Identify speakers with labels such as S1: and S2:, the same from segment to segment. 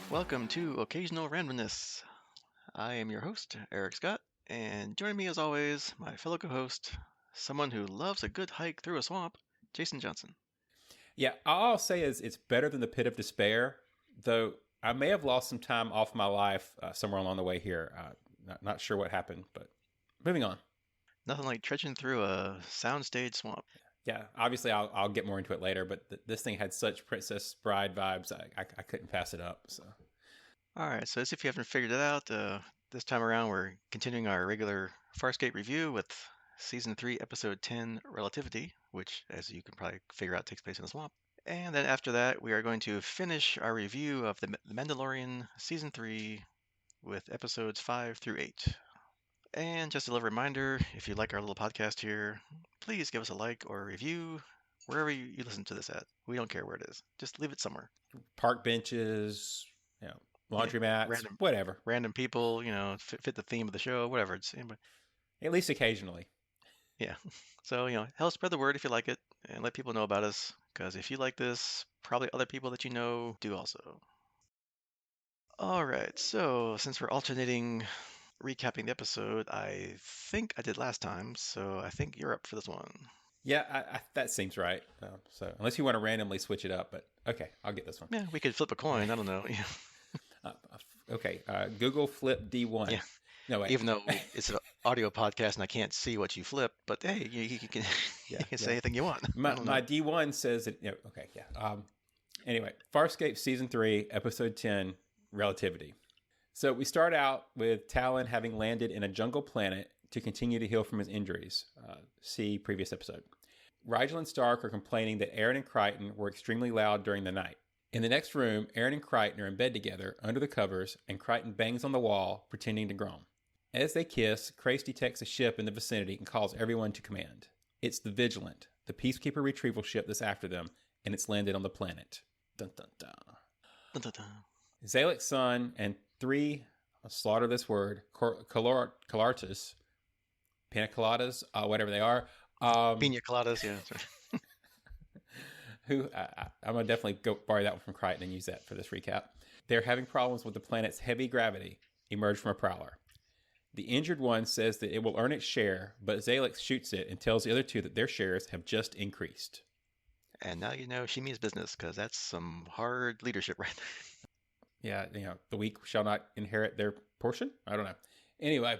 S1: Welcome to Occasional Randomness. I am your host, Eric Scott, and joining me as always, my fellow co-host, someone who loves a good hike through a swamp, Jason Johnson.
S2: Yeah, all I'll say is it's better than the pit of despair, though I may have lost some time off my life somewhere along the way here. Not sure what happened, but moving on.
S1: Nothing like trudging through a soundstage swamp.
S2: Yeah, obviously I'll get more into it later, but this thing had such Princess Bride vibes, I couldn't pass it up. So
S1: All right, so as if you haven't figured it out, this time around we're continuing our regular Farscape review with Season 3, Episode 10, Relativity, which, as you can probably figure out, takes place in a swamp. And then after that, we are going to finish our review of the Mandalorian Season 3 with Episodes 5 through 8. And just a little reminder, if you like our little podcast here, please give us a like or a review wherever you listen to this at. We don't care where it is. Just leave it somewhere.
S2: park benches, laundromats,
S1: Random
S2: whatever.
S1: random people, fit the theme of the show, whatever.
S2: At least occasionally.
S1: Yeah. So, help spread the word if you like it and let people know about us. Because if you like this, probably other people that you know do also. All right. So, since we're alternating recapping the episode, I think I did last time. So, I think you're up for this one.
S2: Yeah, that seems right. So unless you want to randomly switch it up, but okay, I'll get this one.
S1: Yeah, we could flip a coin. I don't know.
S2: Okay, Google Flip D1.
S1: Yeah.
S2: No, wait.
S1: Even though it's an audio podcast and I can't see what you flip, but hey, you can, you can say anything you want.
S2: My D1 says that, okay, yeah. Anyway, Farscape Season 3, Episode 10, Relativity. So we start out with Talyn having landed in a jungle planet to continue to heal from his injuries. See previous episode. Rygel and Stark are complaining that Aeryn and Crichton were extremely loud during the night. In the next room, Aeryn and Crichton are in bed together, under the covers, and Crichton bangs on the wall, pretending to groan. As they kiss, Crace detects a ship in the vicinity and calls everyone to command. It's the Vigilant, the peacekeeper retrieval ship that's after them, and it's landed on the planet. Dun dun dun.
S1: Dun, dun, dun.
S2: Xhalax Sun and three, I'll slaughter this word, Colartus, pina coladas, whatever they are.
S1: Pina coladas, yeah. That's right.
S2: Who I'm going to definitely go borrow that one from Crichton and use that for this recap. They're having problems with the planet's heavy gravity, emerged from a prowler. The injured one says that it will earn its share, but Xhalax shoots it and tells the other two that their shares have just increased.
S1: And now you know she means business, because that's some hard leadership right there.
S2: Yeah, the weak shall not inherit their portion? I don't know. Anyway,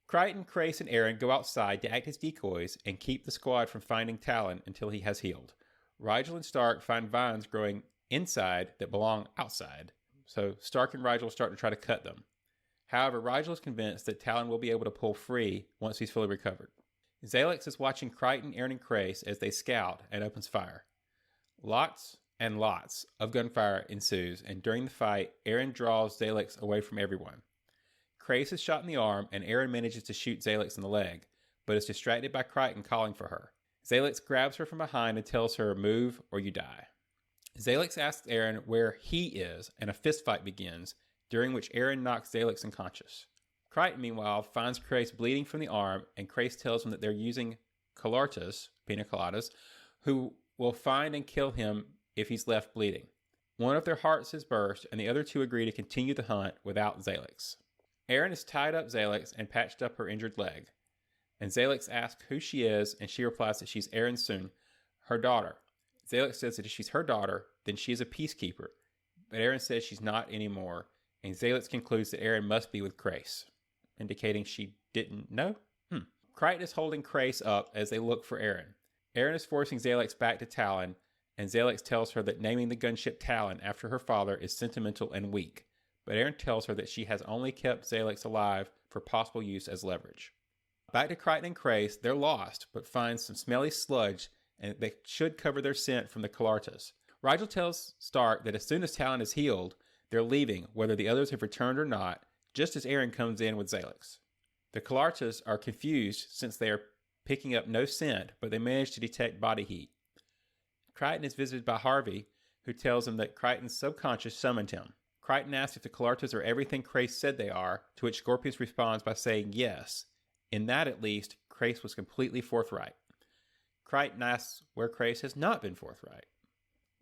S2: Crichton, Crace, and Aeryn go outside to act as decoys and keep the squad from finding Talyn until he has healed. Rygel and Stark find vines growing inside that belong outside, so Stark and Rygel start to try to cut them. However, Rygel is convinced that Talyn will be able to pull free once he's fully recovered. Xhalax is watching Crichton, Aeryn, and Crace as they scout and opens fire. Lots and lots of gunfire ensues, and during the fight, Aeryn draws Xhalax away from everyone. Crace is shot in the arm, and Aeryn manages to shoot Xhalax in the leg, but is distracted by Crichton calling for her. Xhalax grabs her from behind and tells her, "Move or you die." Xhalax asks Aeryn where he is, and a fistfight begins, during which Aeryn knocks Xhalax unconscious. Crichton, meanwhile, finds Crace bleeding from the arm, and Crace tells him that they're using Colartus, pina coladas, who will find and kill him if he's left bleeding. One of their hearts has burst, and the other two agree to continue the hunt without Xhalax. Aeryn has tied up Xhalax and patched up her injured leg. And Xhalax asks who she is, and she replies that she's Aeryn Sun, her daughter. Xhalax says that if she's her daughter, then she is a peacekeeper. But Aeryn says she's not anymore, and Xhalax concludes that Aeryn must be with Crace, indicating she didn't know. Crichton is holding Crace up as they look for Aeryn. Aeryn is forcing Xhalax back to Talyn, and Xhalax tells her that naming the gunship Talyn after her father is sentimental and weak. But Aeryn tells her that she has only kept Xhalax alive for possible use as leverage. Back to Crichton and Crace, they're lost, but find some smelly sludge, and they should cover their scent from the Colartus. Rygel tells Stark that as soon as Talyn is healed, they're leaving, whether the others have returned or not, just as Aeryn comes in with Xhalax. The Colartus are confused since they are picking up no scent, but they manage to detect body heat. Crichton is visited by Harvey, who tells him that Crichton's subconscious summoned him. Crichton asks if the Colartus are everything Crace said they are, to which Scorpius responds by saying yes. In that, at least, Crace was completely forthright. Crichton asks where Crace has not been forthright.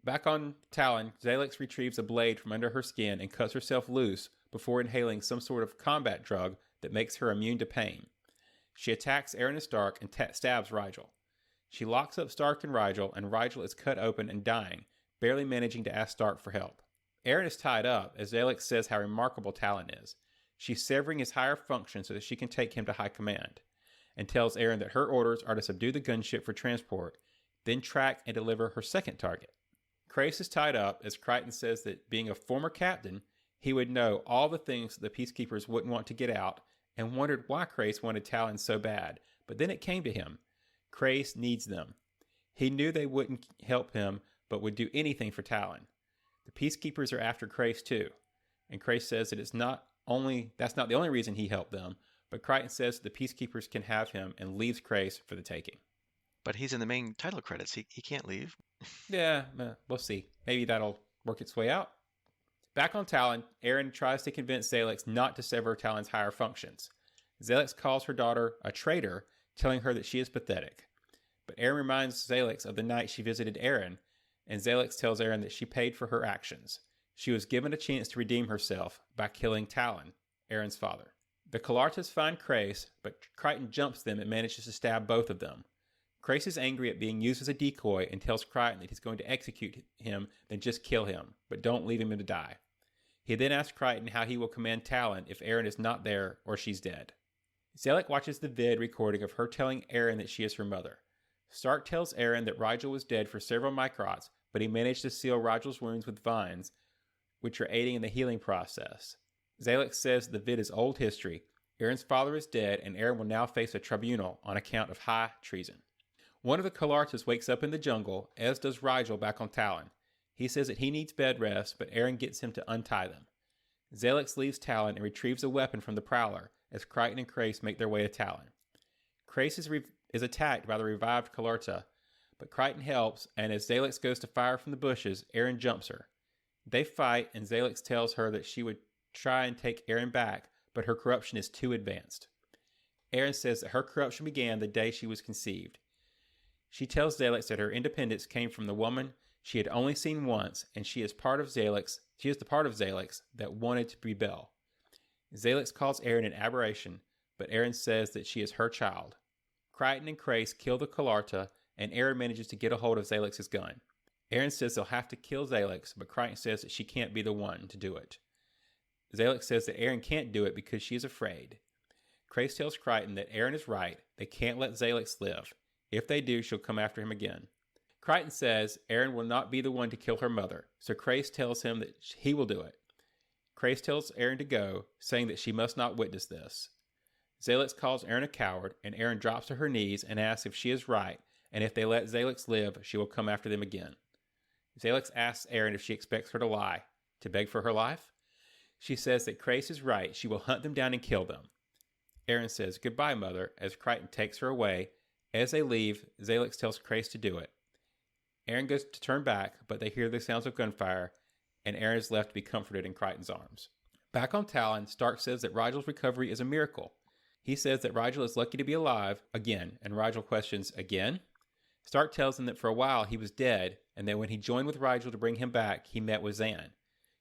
S2: Back on Talyn, Xhalax retrieves a blade from under her skin and cuts herself loose before inhaling some sort of combat drug that makes her immune to pain. She attacks Aeryn and Stark and stabs Rygel. She locks up Stark and Rygel is cut open and dying, barely managing to ask Stark for help. Aeryn is tied up as Xhalax says how remarkable Talyn is. She's severing his higher function so that she can take him to high command, and tells Aeryn that her orders are to subdue the gunship for transport, then track and deliver her second target. Crais is tied up as Crichton says that being a former captain, he would know all the things that the peacekeepers wouldn't want to get out, and wondered why Crais wanted Talyn so bad. But then it came to him. Crais needs them. He knew they wouldn't help him, but would do anything for Talyn. The peacekeepers are after Crais too, and Crais says that that's not the only reason he helped them, but Crichton says that the peacekeepers can have him and leaves Crais for the taking.
S1: But he's in the main title credits. He can't leave.
S2: Yeah, we'll see. Maybe that'll work its way out. Back on Talyn, Aeryn tries to convince Xhalax not to sever Talyn's higher functions. Xhalax calls her daughter a traitor, telling her that she is pathetic. But Aeryn reminds Xhalax of the night she visited Aeryn, and Xhalax tells Aeryn that she paid for her actions. She was given a chance to redeem herself by killing Talyn, Aeryn's father. The Calartas find Crais, but Crichton jumps them and manages to stab both of them. Crais is angry at being used as a decoy and tells Crichton that he's going to execute him, then just kill him, but don't leave him to die. He then asks Crichton how he will command Talyn if Aeryn is not there or she's dead. Xhalax watches the vid recording of her telling Aeryn that she is her mother. Stark tells Aeryn that Rygel was dead for several microts, but he managed to seal Rygel's wounds with vines, which are aiding in the healing process. Xhalax says the vid is old history. Aeryn's father is dead, and Aeryn will now face a tribunal on account of high treason. One of the Calartas wakes up in the jungle, as does Rygel back on Talyn. He says that he needs bed rest, but Aeryn gets him to untie them. Xhalax leaves Talyn and retrieves a weapon from the Prowler as Crichton and Crais make their way to Talyn. Crais is attacked by the revived Calarta, but Crichton helps, and as Xhalax goes to fire from the bushes, Aeryn jumps her. They fight, and Xhalax tells her that she would try and take Aeryn back, but her corruption is too advanced. Aeryn says that her corruption began the day she was conceived. She tells Xhalax that her independence came from the woman she had only seen once, and she is the part of Xhalax that wanted to rebel. Xhalax calls Aeryn an aberration, but Aeryn says that she is her child. Crichton and Crais kill the Calarta, and Aeryn manages to get a hold of Xhalax's gun. Aeryn says they'll have to kill Xhalax, but Crichton says that she can't be the one to do it. Xhalax says that Aeryn can't do it because she is afraid. Crais tells Crichton that Aeryn is right. They can't let Xhalax live. If they do, she'll come after him again. Crichton says Aeryn will not be the one to kill her mother, so Crais tells him that he will do it. Crais tells Aeryn to go, saying that she must not witness this. Xhalax calls Aeryn a coward, and Aeryn drops to her knees and asks if she is right, and if they let Xhalax live, she will come after them again. Xhalax asks Aeryn if she expects her to lie, to beg for her life. She says that Crais is right, she will hunt them down and kill them. Aeryn says, "Goodbye, mother," as Crichton takes her away. As they leave, Xhalax tells Crais to do it. Aeryn goes to turn back, but they hear the sounds of gunfire, and Aeryn is left to be comforted in Crichton's arms. Back on Talyn, Stark says that Rygel's recovery is a miracle. He says that Rygel is lucky to be alive, again, and Rygel questions, again? Stark tells him that for a while he was dead, and that when he joined with Rygel to bring him back, he met with Zan.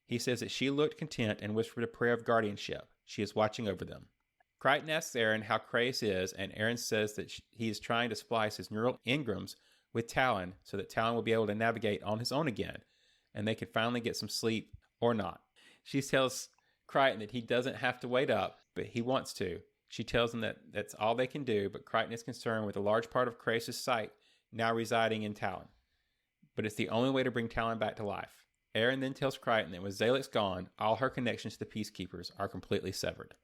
S2: He says that she looked content and whispered a prayer of guardianship. She is watching over them. Crichton asks Aeryn how Crais is, and Aeryn says that he is trying to splice his neural engrams with Talyn so that Talyn will be able to navigate on his own again, and they can finally get some sleep or not. She tells Crichton that he doesn't have to wait up, but he wants to. She tells him that that's all they can do, but Crichton is concerned with a large part of Crais' sight now residing in Talyn. But it's the only way to bring Talyn back to life. Aeryn then tells Crichton that with Xhalax gone, all her connections to the Peacekeepers are completely severed.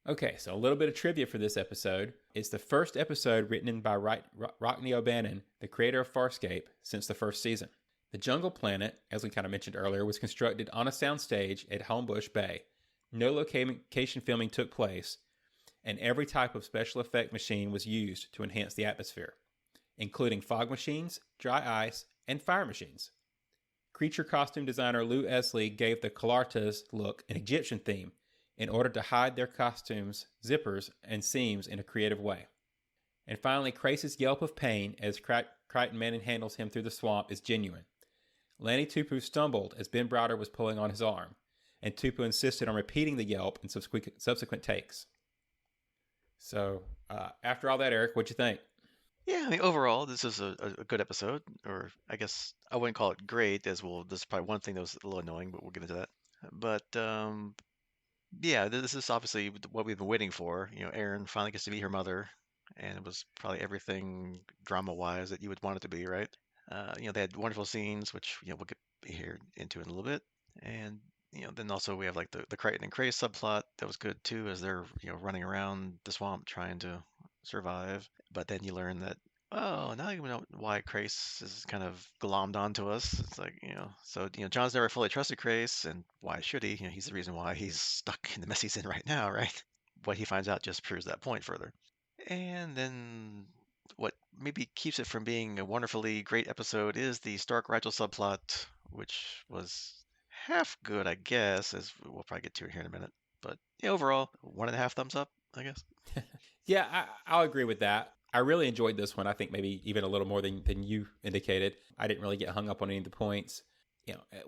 S2: Okay, so a little bit of trivia for this episode. It's the first episode written by Rockne O'Bannon, the creator of Farscape, since the first season. The jungle planet, as we kind of mentioned earlier, was constructed on a soundstage at Homebush Bay. No location filming took place, and every type of special effect machine was used to enhance the atmosphere, including fog machines, dry ice, and fire machines. Creature costume designer Lou Esley gave the Calartas look an Egyptian theme in order to hide their costumes' zippers and seams in a creative way. And finally, Crace's yelp of pain as Crichton manhandles him through the swamp is genuine. Lanny Tupu stumbled as Ben Browder was pulling on his arm, and Tupu insisted on repeating the yelp in subsequent takes. So, after all that, Eric, what'd you think?
S1: Yeah, I mean, overall, this is a good episode, or I guess I wouldn't call it great, as well. This is probably one thing that was a little annoying, but we'll get into that. But yeah, this is obviously what we've been waiting for. Aeryn finally gets to meet her mother, and it was probably everything drama-wise that you would want it to be, right? They had wonderful scenes, which we'll get here into in a little bit, and then also we have like the Crichton and Cray subplot that was good too, as they're running around the swamp trying to survive. But then you learn that, oh, now you know why Crace is kind of glommed onto us. It's like, so John's never fully trusted Crace, and why should he? He's the reason why he's stuck in the mess he's in right now, right? What he finds out just proves that point further. And then what maybe keeps it from being a wonderfully great episode is the Stark Rygel subplot, which was half good, I guess, as we'll probably get to it here in a minute. But yeah, overall, 1.5 thumbs up, I guess.
S2: Yeah, I'll agree with that. I really enjoyed this one. I think maybe even a little more than you indicated. I didn't really get hung up on any of the points.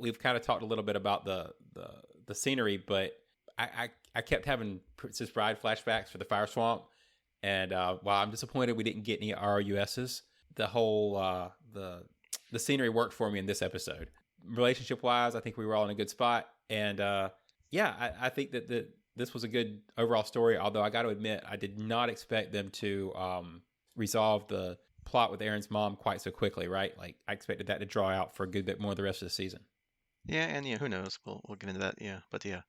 S2: We've kind of talked a little bit about the scenery, but I kept having Princess Bride flashbacks for the fire swamp. And while I'm disappointed we didn't get any RUSs, the whole the scenery worked for me in this episode. Relationship wise, I think we were all in a good spot. And yeah, I think that this was a good overall story. Although I got to admit, I did not expect them to resolve the plot with Aeryn's mom quite so quickly. Right? Like I expected that to draw out for a good bit more the rest of the season.
S1: Yeah, and who knows? We'll get into that. Yeah, but yeah,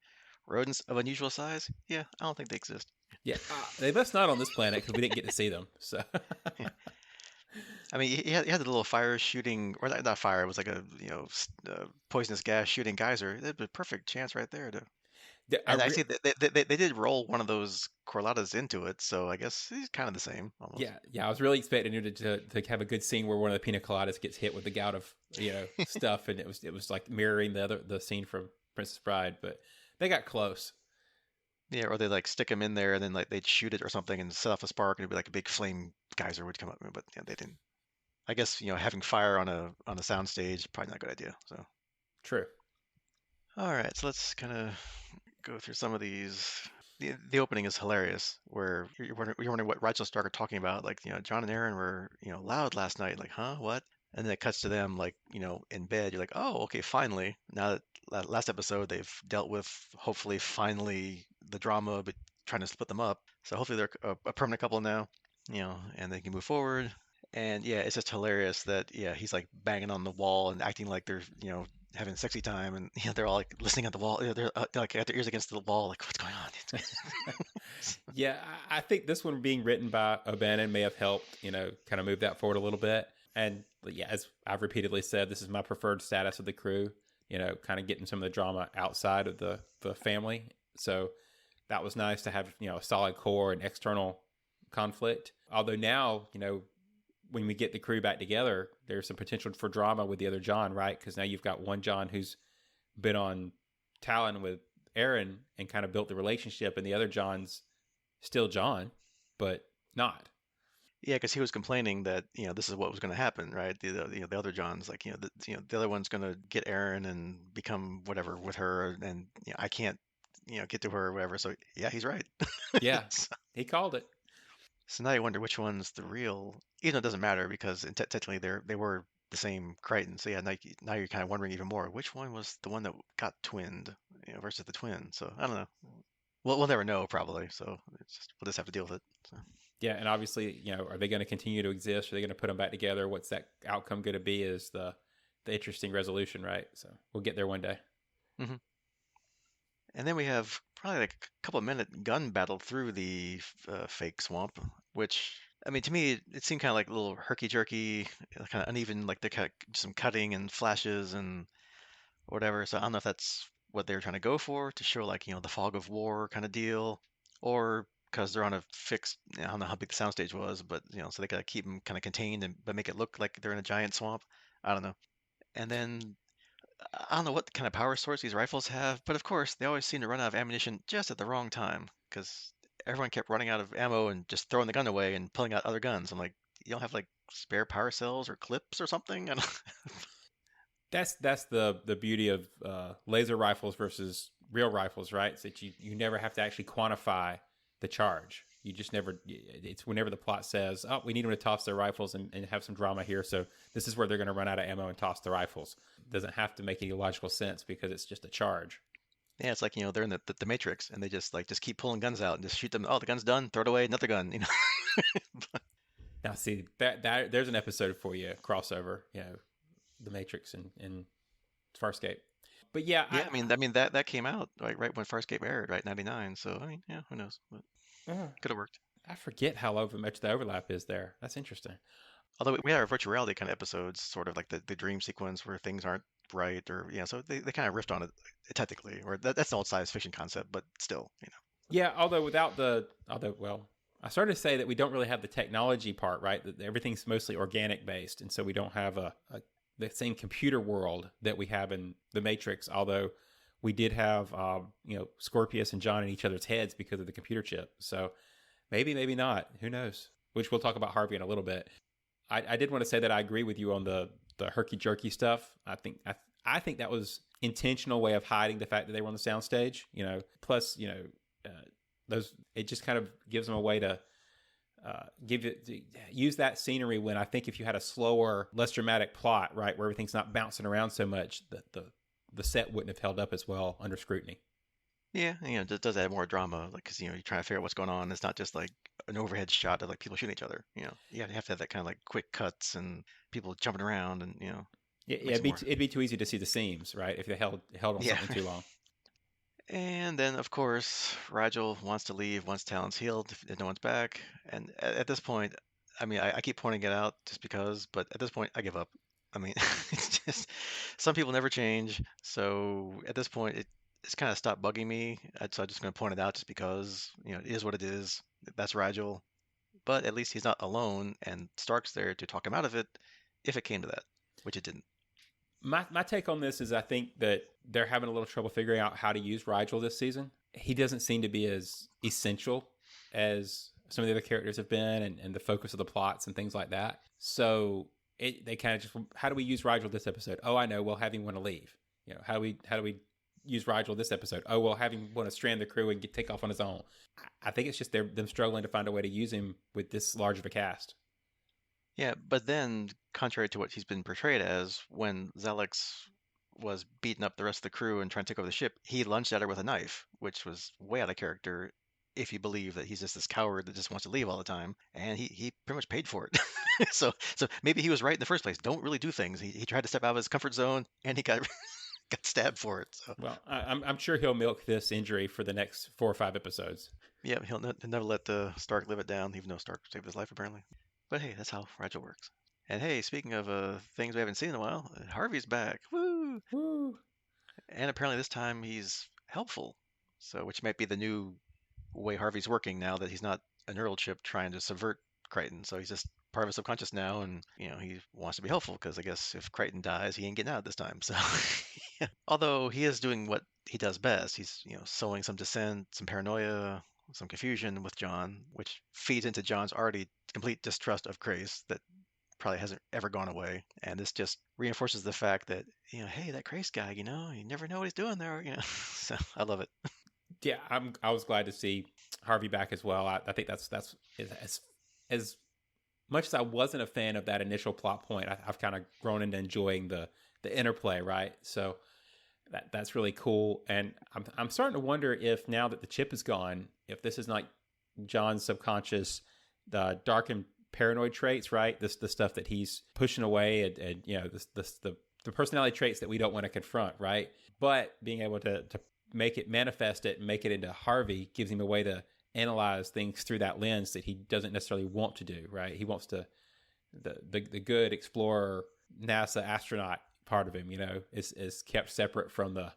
S1: rodents of unusual size. Yeah, I don't think they exist.
S2: Yeah, they must not on this planet because we didn't get to see them. So.
S1: Yeah. I mean, he had the little fire shooting, or not fire. It was like a poisonous gas shooting geyser. That'd be a perfect chance right there to.
S2: I
S1: And I see that they did roll one of those corladas into it, so I guess he's kind of the same almost.
S2: Yeah. I was really expecting you to have a good scene where one of the pina coladas gets hit with the gout of stuff, and it was like mirroring the scene from Princess Bride, but they got close.
S1: Yeah, or they like stick him in there and then like they'd shoot it or something and set off a spark and it'd be like a big flame geyser would come up. But yeah, they didn't. I guess having fire on a sound stage probably not a good idea. So
S2: True.
S1: all right, so let's kind of go through some of these. The opening is hilarious, where you're wondering what Rachel Stark are talking about. Like, John and Aeryn were, loud last night. Like, huh, what? And then it cuts to them, like, in bed. You're like, oh, okay, finally. Now that last episode they've dealt with, hopefully, finally the drama, but trying to split them up. So hopefully they're a permanent couple now, and they can move forward. And yeah, it's just hilarious that he's like banging on the wall and acting like they're having sexy time, and they're all like listening at the wall. They're like got their ears against the wall, like what's going on?
S2: Yeah, I think this one being written by O'Bannon may have helped, kind of move that forward a little bit. And yeah, as I've repeatedly said, this is my preferred status of the crew. Kind of getting some of the drama outside of the family. So that was nice to have a solid core and external conflict. Although now when we get the crew back together, there's some potential for drama with the other John, right? Because now you've got one John who's been on Talyn with Aeryn and kind of built the relationship, and the other John's still John, but not.
S1: Yeah, because he was complaining that this is what was going to happen, right? The other John's like the other one's going to get Aeryn and become whatever with her, and I can't get to her or whatever. So yeah, he's right.
S2: Yeah,
S1: so,
S2: he called it.
S1: so now you wonder which one's the real. Even though it doesn't matter because technically they were the same Crichton. So yeah, now you're kind of wondering even more which one was the one that got twinned, versus the twin. So I don't know. We'll never know probably. So we'll just have to deal with it. So.
S2: Yeah, and obviously, are they going to continue to exist? Are they going to put them back together? What's that outcome going to be? Is the interesting resolution, right? So we'll get there one day.
S1: Mm-hmm. And then we have probably like a couple of minute gun battle through the fake swamp, which I mean to me it seemed kind of like a little herky jerky, kind of uneven, like they kind of some cutting and flashes and whatever. So I don't know if that's what they were trying to go for to show like the fog of war kind of deal, or because they're on a fixed. I don't know how big the soundstage was, but so they gotta keep them kind of contained and but make it look like they're in a giant swamp. I don't know. And then I don't know what kind of power source these rifles have, but of course they always seem to run out of ammunition just at the wrong time. Because everyone kept running out of ammo and just throwing the gun away and pulling out other guns. I'm like, you don't have like spare power cells or clips or something? I don't...
S2: That's the beauty of laser rifles versus real rifles, right? It's that you never have to actually quantify the charge. You just never. It's whenever the plot says, "Oh, we need them to toss their rifles and have some drama here," so this is where they're going to run out of ammo and toss the rifles. It doesn't have to make any logical sense because it's just a charge.
S1: Yeah, it's like, they're in the Matrix and they just keep pulling guns out and just shoot them. Oh, the gun's done. Throw it away. Another gun.
S2: Now, see that there's an episode for you crossover. The Matrix and Farscape. But yeah,
S1: Yeah, I mean that came out right when Farscape aired, right, 99. So I mean, yeah, who knows? But could have worked.
S2: I forget how much the overlap is there. That's interesting.
S1: Although we had our virtual reality kind of episodes, sort of like the dream sequence where things aren't right, or so they kind of riffed on it technically, or that's an old science fiction concept, but still.
S2: Yeah, well, I started to say that we don't really have the technology part, right? That everything's mostly organic based, and so we don't have the same computer world that we have in the Matrix. Although we did have, Scorpius and John in each other's heads because of the computer chip. So maybe not. Who knows? Which we'll talk about Harvey in a little bit. I did want to say that I agree with you on the herky jerky stuff. I think that was intentional way of hiding the fact that they were on the soundstage. Plus those, it just kind of gives them a way to use that scenery when I think if you had a slower, less dramatic plot, right, where everything's not bouncing around so much, that the set wouldn't have held up as well under scrutiny.
S1: Yeah, it does add more drama, like because you're trying to figure out what's going on. It's not just like an overhead shot of like people shooting each other. You have to have that kind of like quick cuts and people jumping around and
S2: Yeah,
S1: makes it more.
S2: it'd be too easy to see the seams, right, if they held on
S1: Yeah.
S2: something too long.
S1: And then, of course, Rygel wants to leave once Talon's healed, if no one's back. And at this point, I mean, I keep pointing it out just because, but at this point, I give up. I mean, it's just some people never change. So at this point, it's kind of stopped bugging me. So I'm just going to point it out just because, it is what it is. That's Rygel. But at least he's not alone, and Stark's there to talk him out of it if it came to that, which it didn't.
S2: My take on this is I think that they're having a little trouble figuring out how to use Rygel this season. He doesn't seem to be as essential as some of the other characters have been, and the focus of the plots and things like that. So they kind of just, how do we use Rygel this episode? Oh, I know, we'll have him want to leave. How do we use Rygel this episode? Oh, we'll have him want to strand the crew and take off on his own. I think it's just them struggling to find a way to use him with this large of a cast.
S1: Yeah, but then, contrary to what he's been portrayed as, when Xhalax was beating up the rest of the crew and trying to take over the ship, he lunged at her with a knife, which was way out of character if you believe that he's just this coward that just wants to leave all the time. And he pretty much paid for it. So maybe he was right in the first place. Don't really do things. He tried to step out of his comfort zone and he got got stabbed for it. So
S2: Well, I'm sure he'll milk this injury for the next 4 or 5 episodes.
S1: yeah, he'll never let Stark live it down, even though Stark saved his life apparently. But hey, that's how Rygel works. And hey, speaking of things we haven't seen in a while, Harvey's back. Woo!
S2: Woo!
S1: And apparently this time he's helpful. So, which might be the new way Harvey's working now that he's not a neural chip trying to subvert Crichton. So he's just part of his subconscious now, and he wants to be helpful because I guess if Crichton dies, he ain't getting out this time. So, yeah. Although he is doing what he does best, he's sowing some dissent, some paranoia, some confusion with John, which feeds into John's already complete distrust of Grace that probably hasn't ever gone away. And this just reinforces the fact that, hey, that Grace guy, you never know what he's doing there. So I love it.
S2: Yeah, I was glad to see Harvey back as well. I think that's as much as I wasn't a fan of that initial plot point, I've kind of grown into enjoying the interplay, right? So that's really cool. And I'm starting to wonder if now that the chip is gone, if this is like John's subconscious, the dark and paranoid traits, right? The stuff that he's pushing away, and the personality traits that we don't want to confront, right? But being able to make it manifest it and make it into Harvey gives him a way to analyze things through that lens that he doesn't necessarily want to do, right? He wants to the good explorer, NASA astronaut part of him, is kept separate from the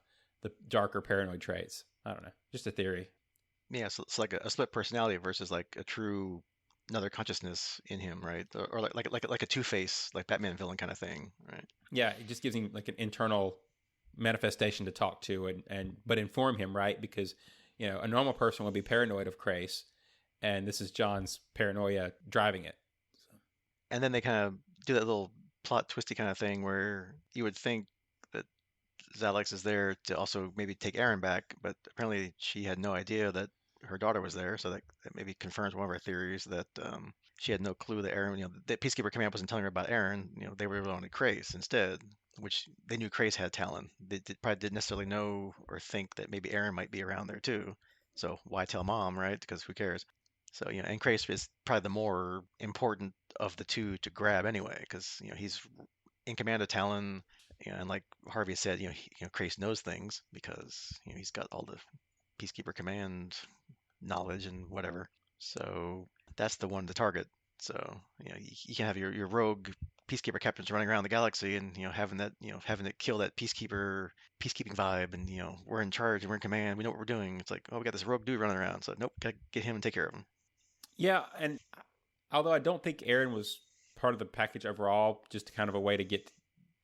S2: darker paranoid traits. I don't know, just a theory.
S1: Yeah, so it's like a split personality versus like a true another consciousness in him, right? Or like a Two-Face, like Batman villain kind of thing, right?
S2: Yeah, it just gives him like an internal manifestation to talk to and but inform him, right? Because a normal person would be paranoid of Crace, and this is John's paranoia driving it. So,
S1: And then they kind of do that little plot twisty kind of thing where you would think that Xhalax is there to also maybe take Aeryn back, but apparently she had no idea that her daughter was there. So that maybe confirms one of our theories that she had no clue that Aeryn, that Peacekeeper Command wasn't telling her about Aeryn. They were on to Krace instead, which they knew Krace had Talyn. Probably didn't necessarily know or think that maybe Aeryn might be around there too. So why tell mom, right? Because who cares? So, and Krace is probably the more important of the two to grab anyway, because he's in command of Talyn, and like Harvey said, Krace knows things because he's got all the Peacekeeper Command knowledge and whatever. So that's the one to target. So you can have your rogue peacekeeper captains running around the galaxy and having it kill that peacekeeping vibe, and we're in charge and we're in command, we know what we're doing. It's like, oh, we got this rogue dude running around, so nope, gotta get him and take care of him.
S2: yeah, and although I don't think Aeryn was part of the package overall, just kind of a way to get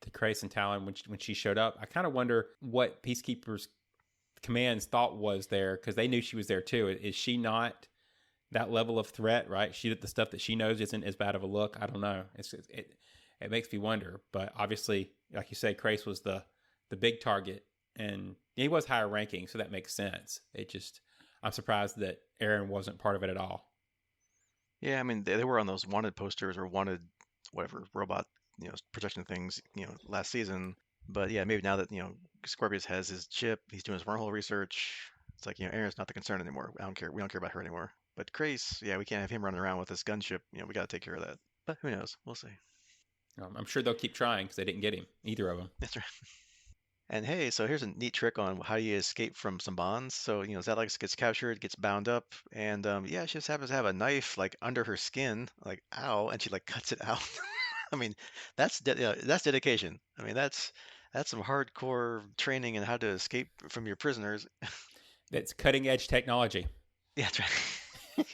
S2: to Krace and Talyn when she showed up, I kind of wonder what Peacekeeper's Command's thought was there, because they knew she was there too. Is she not that level of threat, right? She did the stuff that she knows isn't as bad of a look. I don't know. It makes me wonder. But obviously, like you say, Krace was the big target, and he was higher ranking, so that makes sense. I'm surprised that Aeryn wasn't part of it at all.
S1: Yeah, I mean, they were on those wanted posters or wanted whatever robot, protection things, last season. But yeah, maybe now that, Scorpius has his chip, he's doing his wormhole research. It's like, Aaron's not the concern anymore. I don't care. We don't care about her anymore. But Grace, yeah, we can't have him running around with this gunship. We got to take care of that. But who knows? We'll see.
S2: I'm sure they'll keep trying because they didn't get him, either of them.
S1: That's right. And hey, so here's a neat trick on how you escape from some bonds. So, Zedlex gets captured, gets bound up, and yeah, she just happens to have a knife like under her skin, like ow, and she like cuts it out. I mean, that's dedication. I mean, that's some hardcore training in how to escape from your prisoners.
S2: That's cutting edge technology.
S1: Yeah, that's right.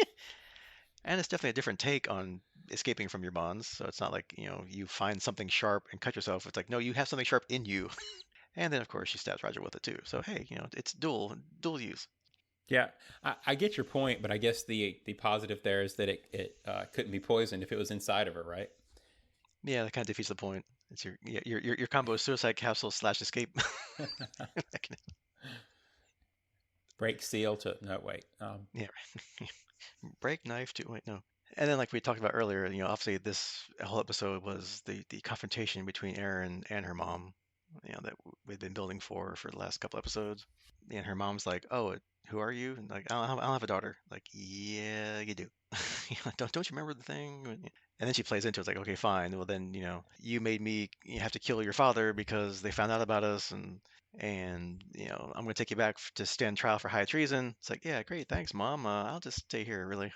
S1: And it's definitely a different take on escaping from your bonds. So it's not like, you find something sharp and cut yourself. It's like, no, you have something sharp in you. And then of course she stabs Roger with it too. So hey, it's dual use.
S2: Yeah, I get your point, but I guess the positive there is that it couldn't be poisoned if it was inside of her, right?
S1: Yeah, that kind of defeats the point. It's your combo suicide capsule / escape.
S2: Break seal to no wait.
S1: Yeah, right. Break knife to wait no. And then like we talked about earlier, obviously this whole episode was the confrontation between Aeryn and her mom, that we've been building for the last couple episodes. And her mom's like, "Oh, who are you?" And like, I don't have a daughter." Like, "Yeah, you do." Don't you remember the thing? And then she plays into it. It's like, "Okay, fine. Well, then, you made me have to kill your father because they found out about us, and I'm going to take you back to stand trial for high treason." It's like, "Yeah, great, thanks, mom. I'll just stay here, really."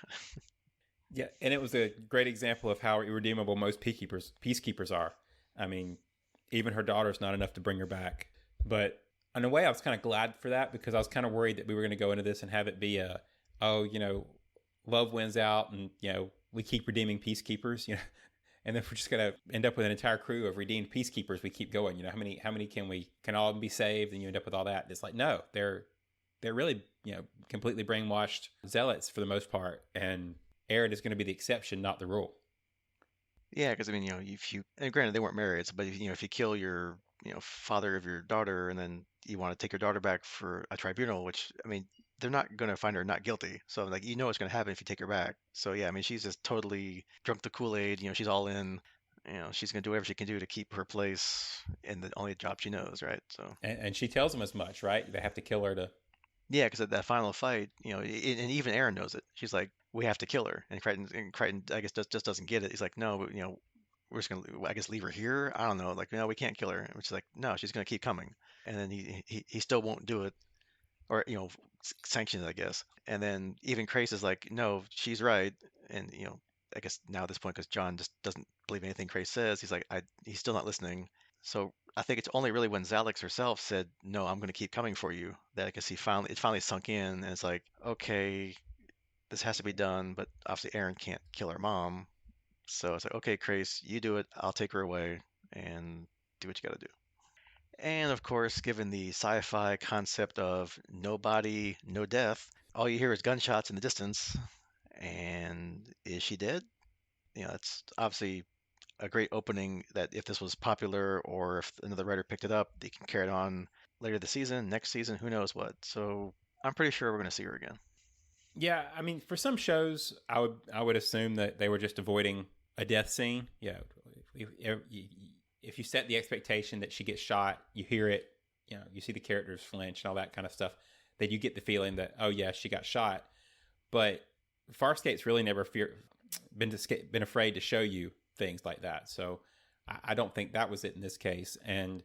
S2: Yeah, and it was a great example of how irredeemable most peacekeepers are. I mean, even her daughter's not enough to bring her back. But in a way, I was kind of glad for that, because I was kind of worried that we were going to go into this and have it be love wins out, and we keep redeeming peacekeepers, and then we're just going to end up with an entire crew of redeemed peacekeepers. We keep going, how many can all be saved, and you end up with all that. It's like, no, they're really completely brainwashed zealots for the most part, and Aeryn is going to be the exception, not the rule.
S1: Yeah, because I mean, if you, and granted they weren't married, but if you kill your, father of your daughter, and then you want to take your daughter back for a tribunal, which I mean, they're not going to find her not guilty. So like, what's going to happen if you take her back. So yeah, I mean, she's just totally drunk the Kool-Aid. She's all in. She's going to do whatever she can do to keep her place in the only job she knows, right? So
S2: And she tells them as much, right? They have to kill her to.
S1: yeah, because at that final fight, and even Aeryn knows it. She's like, "We have to kill her," and Crichton, I guess, just doesn't get it. He's like, "No, but, we're just gonna, I guess, leave her here. I don't know. Like, no, we can't kill her." Which is like, no, she's gonna keep coming. And then he still won't do it, or sanction it, I guess. And then even Crace is like, "No, she's right." And I guess now at this point, because John just doesn't believe anything Crace says, he's still not listening. So I think it's only really when Xhalax herself said, "No, I'm going to keep coming for you," that I guess it finally sunk in, and it's like, okay, this has to be done. But obviously, Aeryn can't kill her mom, so it's like, okay, Crace, you do it. I'll take her away and do what you got to do. And of course, given the sci-fi concept of no body, no death, all you hear is gunshots in the distance, And is she dead? It's obviously a great opening that if this was popular or if another writer picked it up, they can carry it on later this season, next season, who knows what. So I'm pretty sure we're going to see her again.
S2: Yeah, I mean, for some shows, I would assume that they were just avoiding a death scene. If you set the expectation that she gets shot, you hear it, you see the characters flinch and all that kind of stuff, then you get the feeling that, oh yeah, she got shot. But Farscape's really never been afraid to show you things like that. So I don't think that was it in this case. And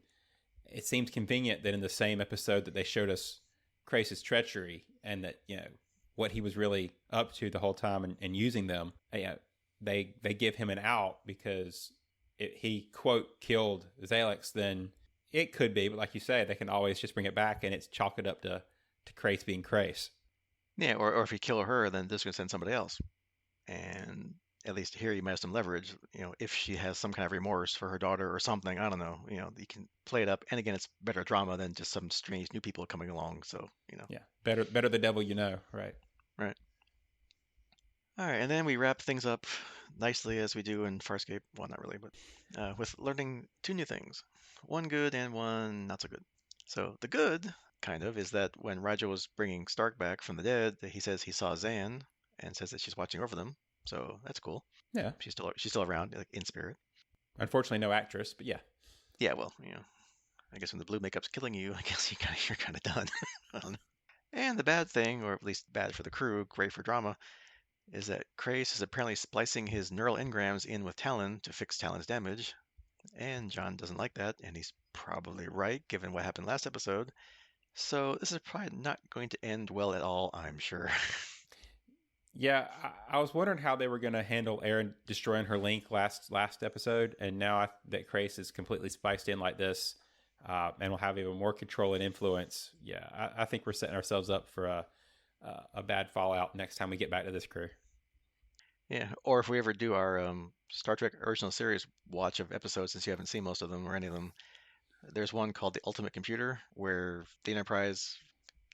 S2: it seems convenient that in the same episode that they showed us Crace's treachery and that what he was really up to the whole time and using them, they give him an out because he quote killed Xhalax. Then it could be, but like you say, they can always just bring it back and it's chalk it up to Crace being Crace.
S1: Yeah, or if you kill her, then this is going to send somebody else. And at least here you might have some leverage, if she has some kind of remorse for her daughter or something, I don't know, you can play it up. And again, it's better drama than just some strange new people coming along. So,
S2: Yeah, better the devil right.
S1: Right. All right, and then we wrap things up nicely as we do in Farscape. Well, not really, but with learning two new things, one good and one not so good. So the good, kind of, is that when Rygel was bringing Stark back from the dead, he says he saw Zan and says that she's watching over them. So that's cool.
S2: Yeah,
S1: she's still around, like, in spirit.
S2: Unfortunately, no actress, but yeah.
S1: Yeah, well, I guess when the blue makeup's killing you, I guess you're kind of done. I don't know. And the bad thing, or at least bad for the crew, great for drama, is that Crace is apparently splicing his neural engrams in with Talyn to fix Talyn's damage. And John doesn't like that, and he's probably right given what happened last episode. So this is probably not going to end well at all, I'm sure.
S2: Yeah, I was wondering how they were going to handle Aeryn destroying her link last episode, and now that Crace is completely spiced in like this, and will have even more control and influence. Yeah, I think we're setting ourselves up for a bad fallout next time we get back to this crew.
S1: Yeah, or if we ever do our Star Trek original series watch of episodes, since you haven't seen most of them or any of them, there's one called The Ultimate Computer, where the Enterprise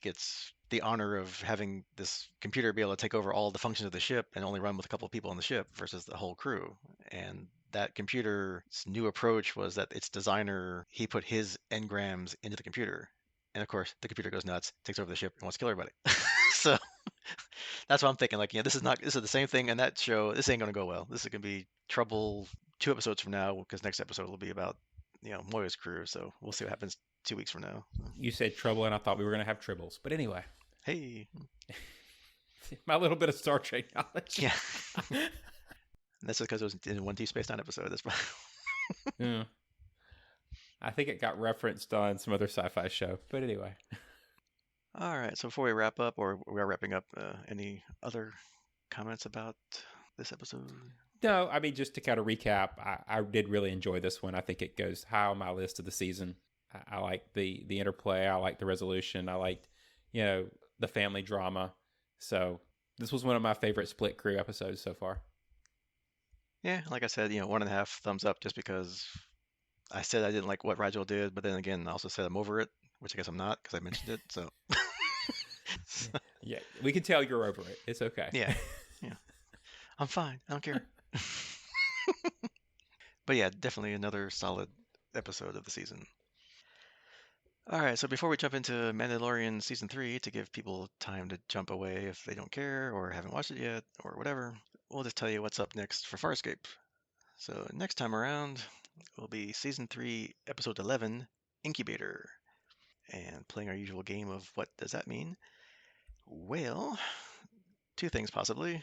S1: gets the honor of having this computer be able to take over all the functions of the ship and only run with a couple of people on the ship versus the whole crew. And that computer's new approach was that its designer, he put his engrams into the computer. And of course, the computer goes nuts, takes over the ship, and wants to kill everybody. So that's what I'm thinking. Like, this is the same thing in that show. This ain't gonna go well. This is gonna be trouble 2 episodes from now, because next episode will be about Moya's crew. So we'll see what happens 2 weeks from now.
S2: You said trouble, and I thought we were gonna have tribbles. But anyway,
S1: hey,
S2: my little bit of Star Trek knowledge.
S1: Yeah. That's just because it was in one Deep Space Nine episode. That's probably...
S2: Yeah. I think it got referenced on some other sci-fi show. But anyway.
S1: All right. So before we wrap up, or we are wrapping up, any other comments about this episode?
S2: No, I mean, just to kind of recap, I did really enjoy this one. I think it goes high on my list of the season. I like the interplay. I like the resolution. I liked, the family drama. So this was one of my favorite split crew episodes so far.
S1: Yeah, like I said, 1.5 thumbs up, just because I said I didn't like what Rygel did, but then again, I also said I'm over it, which I guess I'm not because I mentioned it. So
S2: yeah, we can tell you're over it. It's okay.
S1: Yeah, I'm fine. I don't care. But yeah, definitely another solid episode of the season. All right, so before we jump into Mandalorian Season 3, to give people time to jump away if they don't care or haven't watched it yet or whatever, we'll just tell you what's up next for Farscape. So next time around will be Season 3, Episode 11, Incubator. And playing our usual game of what does that mean? Well, two things possibly.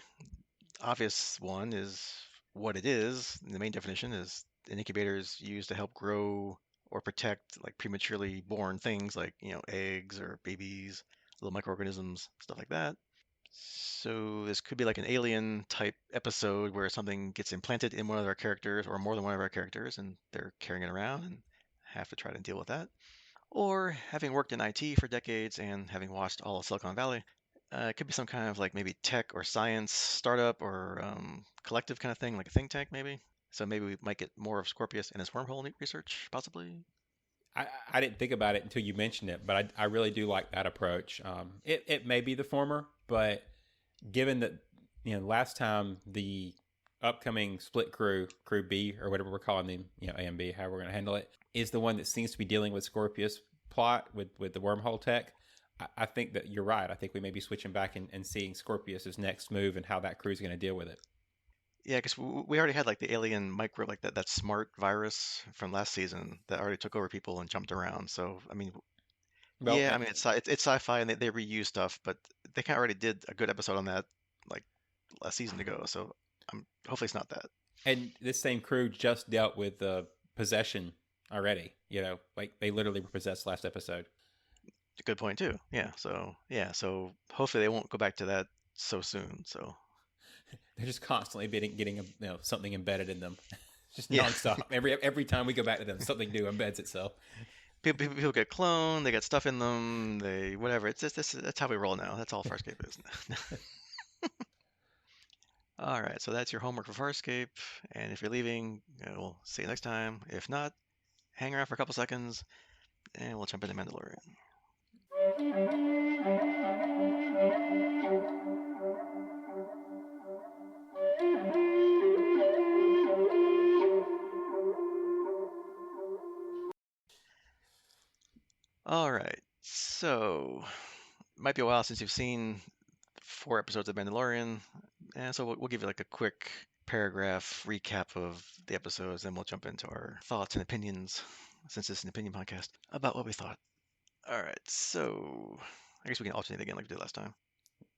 S1: Obvious one is what it is. The main definition is an incubator is used to help grow or protect like prematurely born things like, eggs or babies, little microorganisms, stuff like that. So this could be like an alien type episode where something gets implanted in one of our characters or more than one of our characters, and they're carrying it around and have to try to deal with that. Or having worked in IT for decades and having watched all of Silicon Valley, it could be some kind of like maybe tech or science startup or collective kind of thing, like a think tank maybe. So maybe we might get more of Scorpius and his wormhole research, possibly.
S2: I didn't think about it until you mentioned it, but I really do like that approach. It may be the former, but given that last time the upcoming split crew B, or whatever we're calling them, A and B, how we're going to handle it, is the one that seems to be dealing with Scorpius plot with the wormhole tech. I think that you're right. I think we may be switching back and seeing Scorpius's next move and how that crew's going to deal with it.
S1: Yeah, because we already had like the alien microbe, like that smart virus from last season that already took over people and jumped around. So I mean,
S2: Well,
S1: yeah, I mean it's sci-fi and they reuse stuff, but they kind of already did a good episode on that like last season ago. So hopefully it's not that.
S2: and this same crew just dealt with possession already. Like they literally were possessed last episode.
S1: Good point too. So hopefully they won't go back to that so soon. So
S2: They're just constantly getting something embedded in them, just
S1: yeah,
S2: nonstop. Every time we go back to them, something new embeds itself.
S1: people get cloned, they get stuff in them, they whatever. It's just that's how we roll now. That's all Farscape is. All right, so that's your homework for Farscape. And if you're leaving, we'll see you next time. If not, hang around for a couple seconds, and we'll jump into Mandalorian. All right, so might be a while since you've seen 4 episodes of Mandalorian, and so we'll give you like a quick paragraph recap of the episodes, then we'll jump into our thoughts and opinions, since it's an opinion podcast, about what we thought. All right, so I guess we can alternate again like we did last time.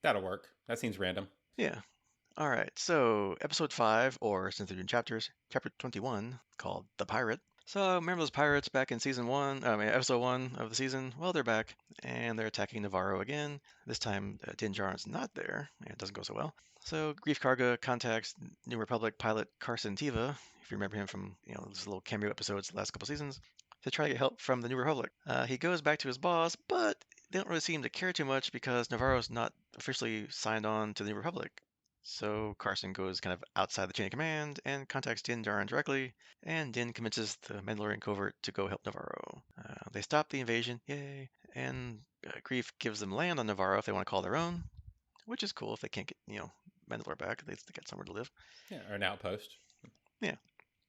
S2: That'll work. That seems random.
S1: Yeah. All right, so episode 5, or since they're doing chapters, chapter 21, called The Pirate. So remember those pirates back in episode 1 of the season? Well, they're back, and they're attacking Navarro again. This time, Din Djarin's not there, and it doesn't go so well. So Grief Karga contacts New Republic pilot Carson Teva, if you remember him from those little cameo episodes the last couple seasons, to try to get help from the New Republic. He goes back to his boss, but they don't really seem to care too much because Navarro's not officially signed on to the New Republic. So Carson goes kind of outside the chain of command and contacts Din Djarin directly, and Din convinces the Mandalorian covert to go help Navarro. They stop the invasion, yay, and Grief gives them land on Navarro if they want to call their own, which is cool if they can't get, Mandalore back, they get somewhere to live.
S2: Yeah, or an outpost.
S1: Yeah.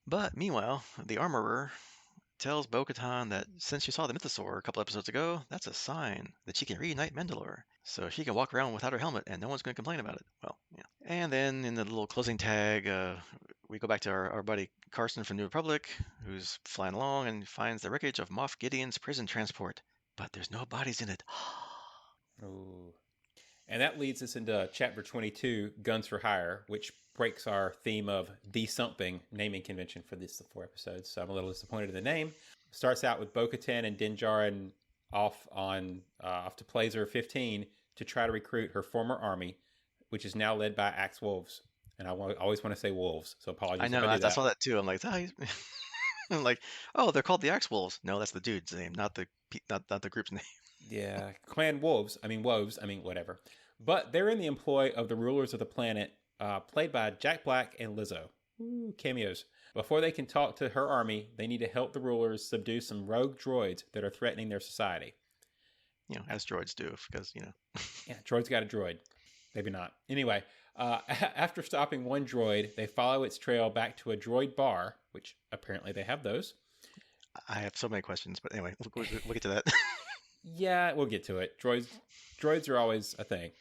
S1: But meanwhile, the armorer tells Bo-Katan that since she saw the mythosaur a couple episodes ago, that's a sign that she can reunite Mandalore. So she can walk around without her helmet and no one's going to complain about it. Well, yeah. And then in the little closing tag, we go back to our buddy Carson from New Republic, who's flying along and finds the wreckage of Moff Gideon's prison transport. But there's no bodies in it.
S2: Ooh. And that leads us into chapter 22, Guns for Hire, which breaks our theme of the something naming convention for these 4 episodes. So I'm a little disappointed in the name. Starts out with Bo-Katan and Din Djarin off to Plazer 15 to try to recruit her former army, which is now led by Axe Wolves. And I always want to say wolves, so apologies.
S1: I know, I saw that too. I'm like, I'm like, oh, they're called the Axe Wolves. No, that's the dude's name, not the group's name.
S2: Yeah, Clan Wolves. Whatever. But they're in the employ of the rulers of the planet, played by Jack Black and Lizzo. Ooh, cameos. Before they can talk to her army, they need to help the rulers subdue some rogue droids that are threatening their society.
S1: As droids do, because,
S2: Yeah, droids got a droid. Maybe not. Anyway, after stopping one droid, they follow its trail back to a droid bar, which apparently they have those.
S1: I have so many questions, but anyway, we'll get to that.
S2: Yeah, we'll get to it. Droids are always a thing.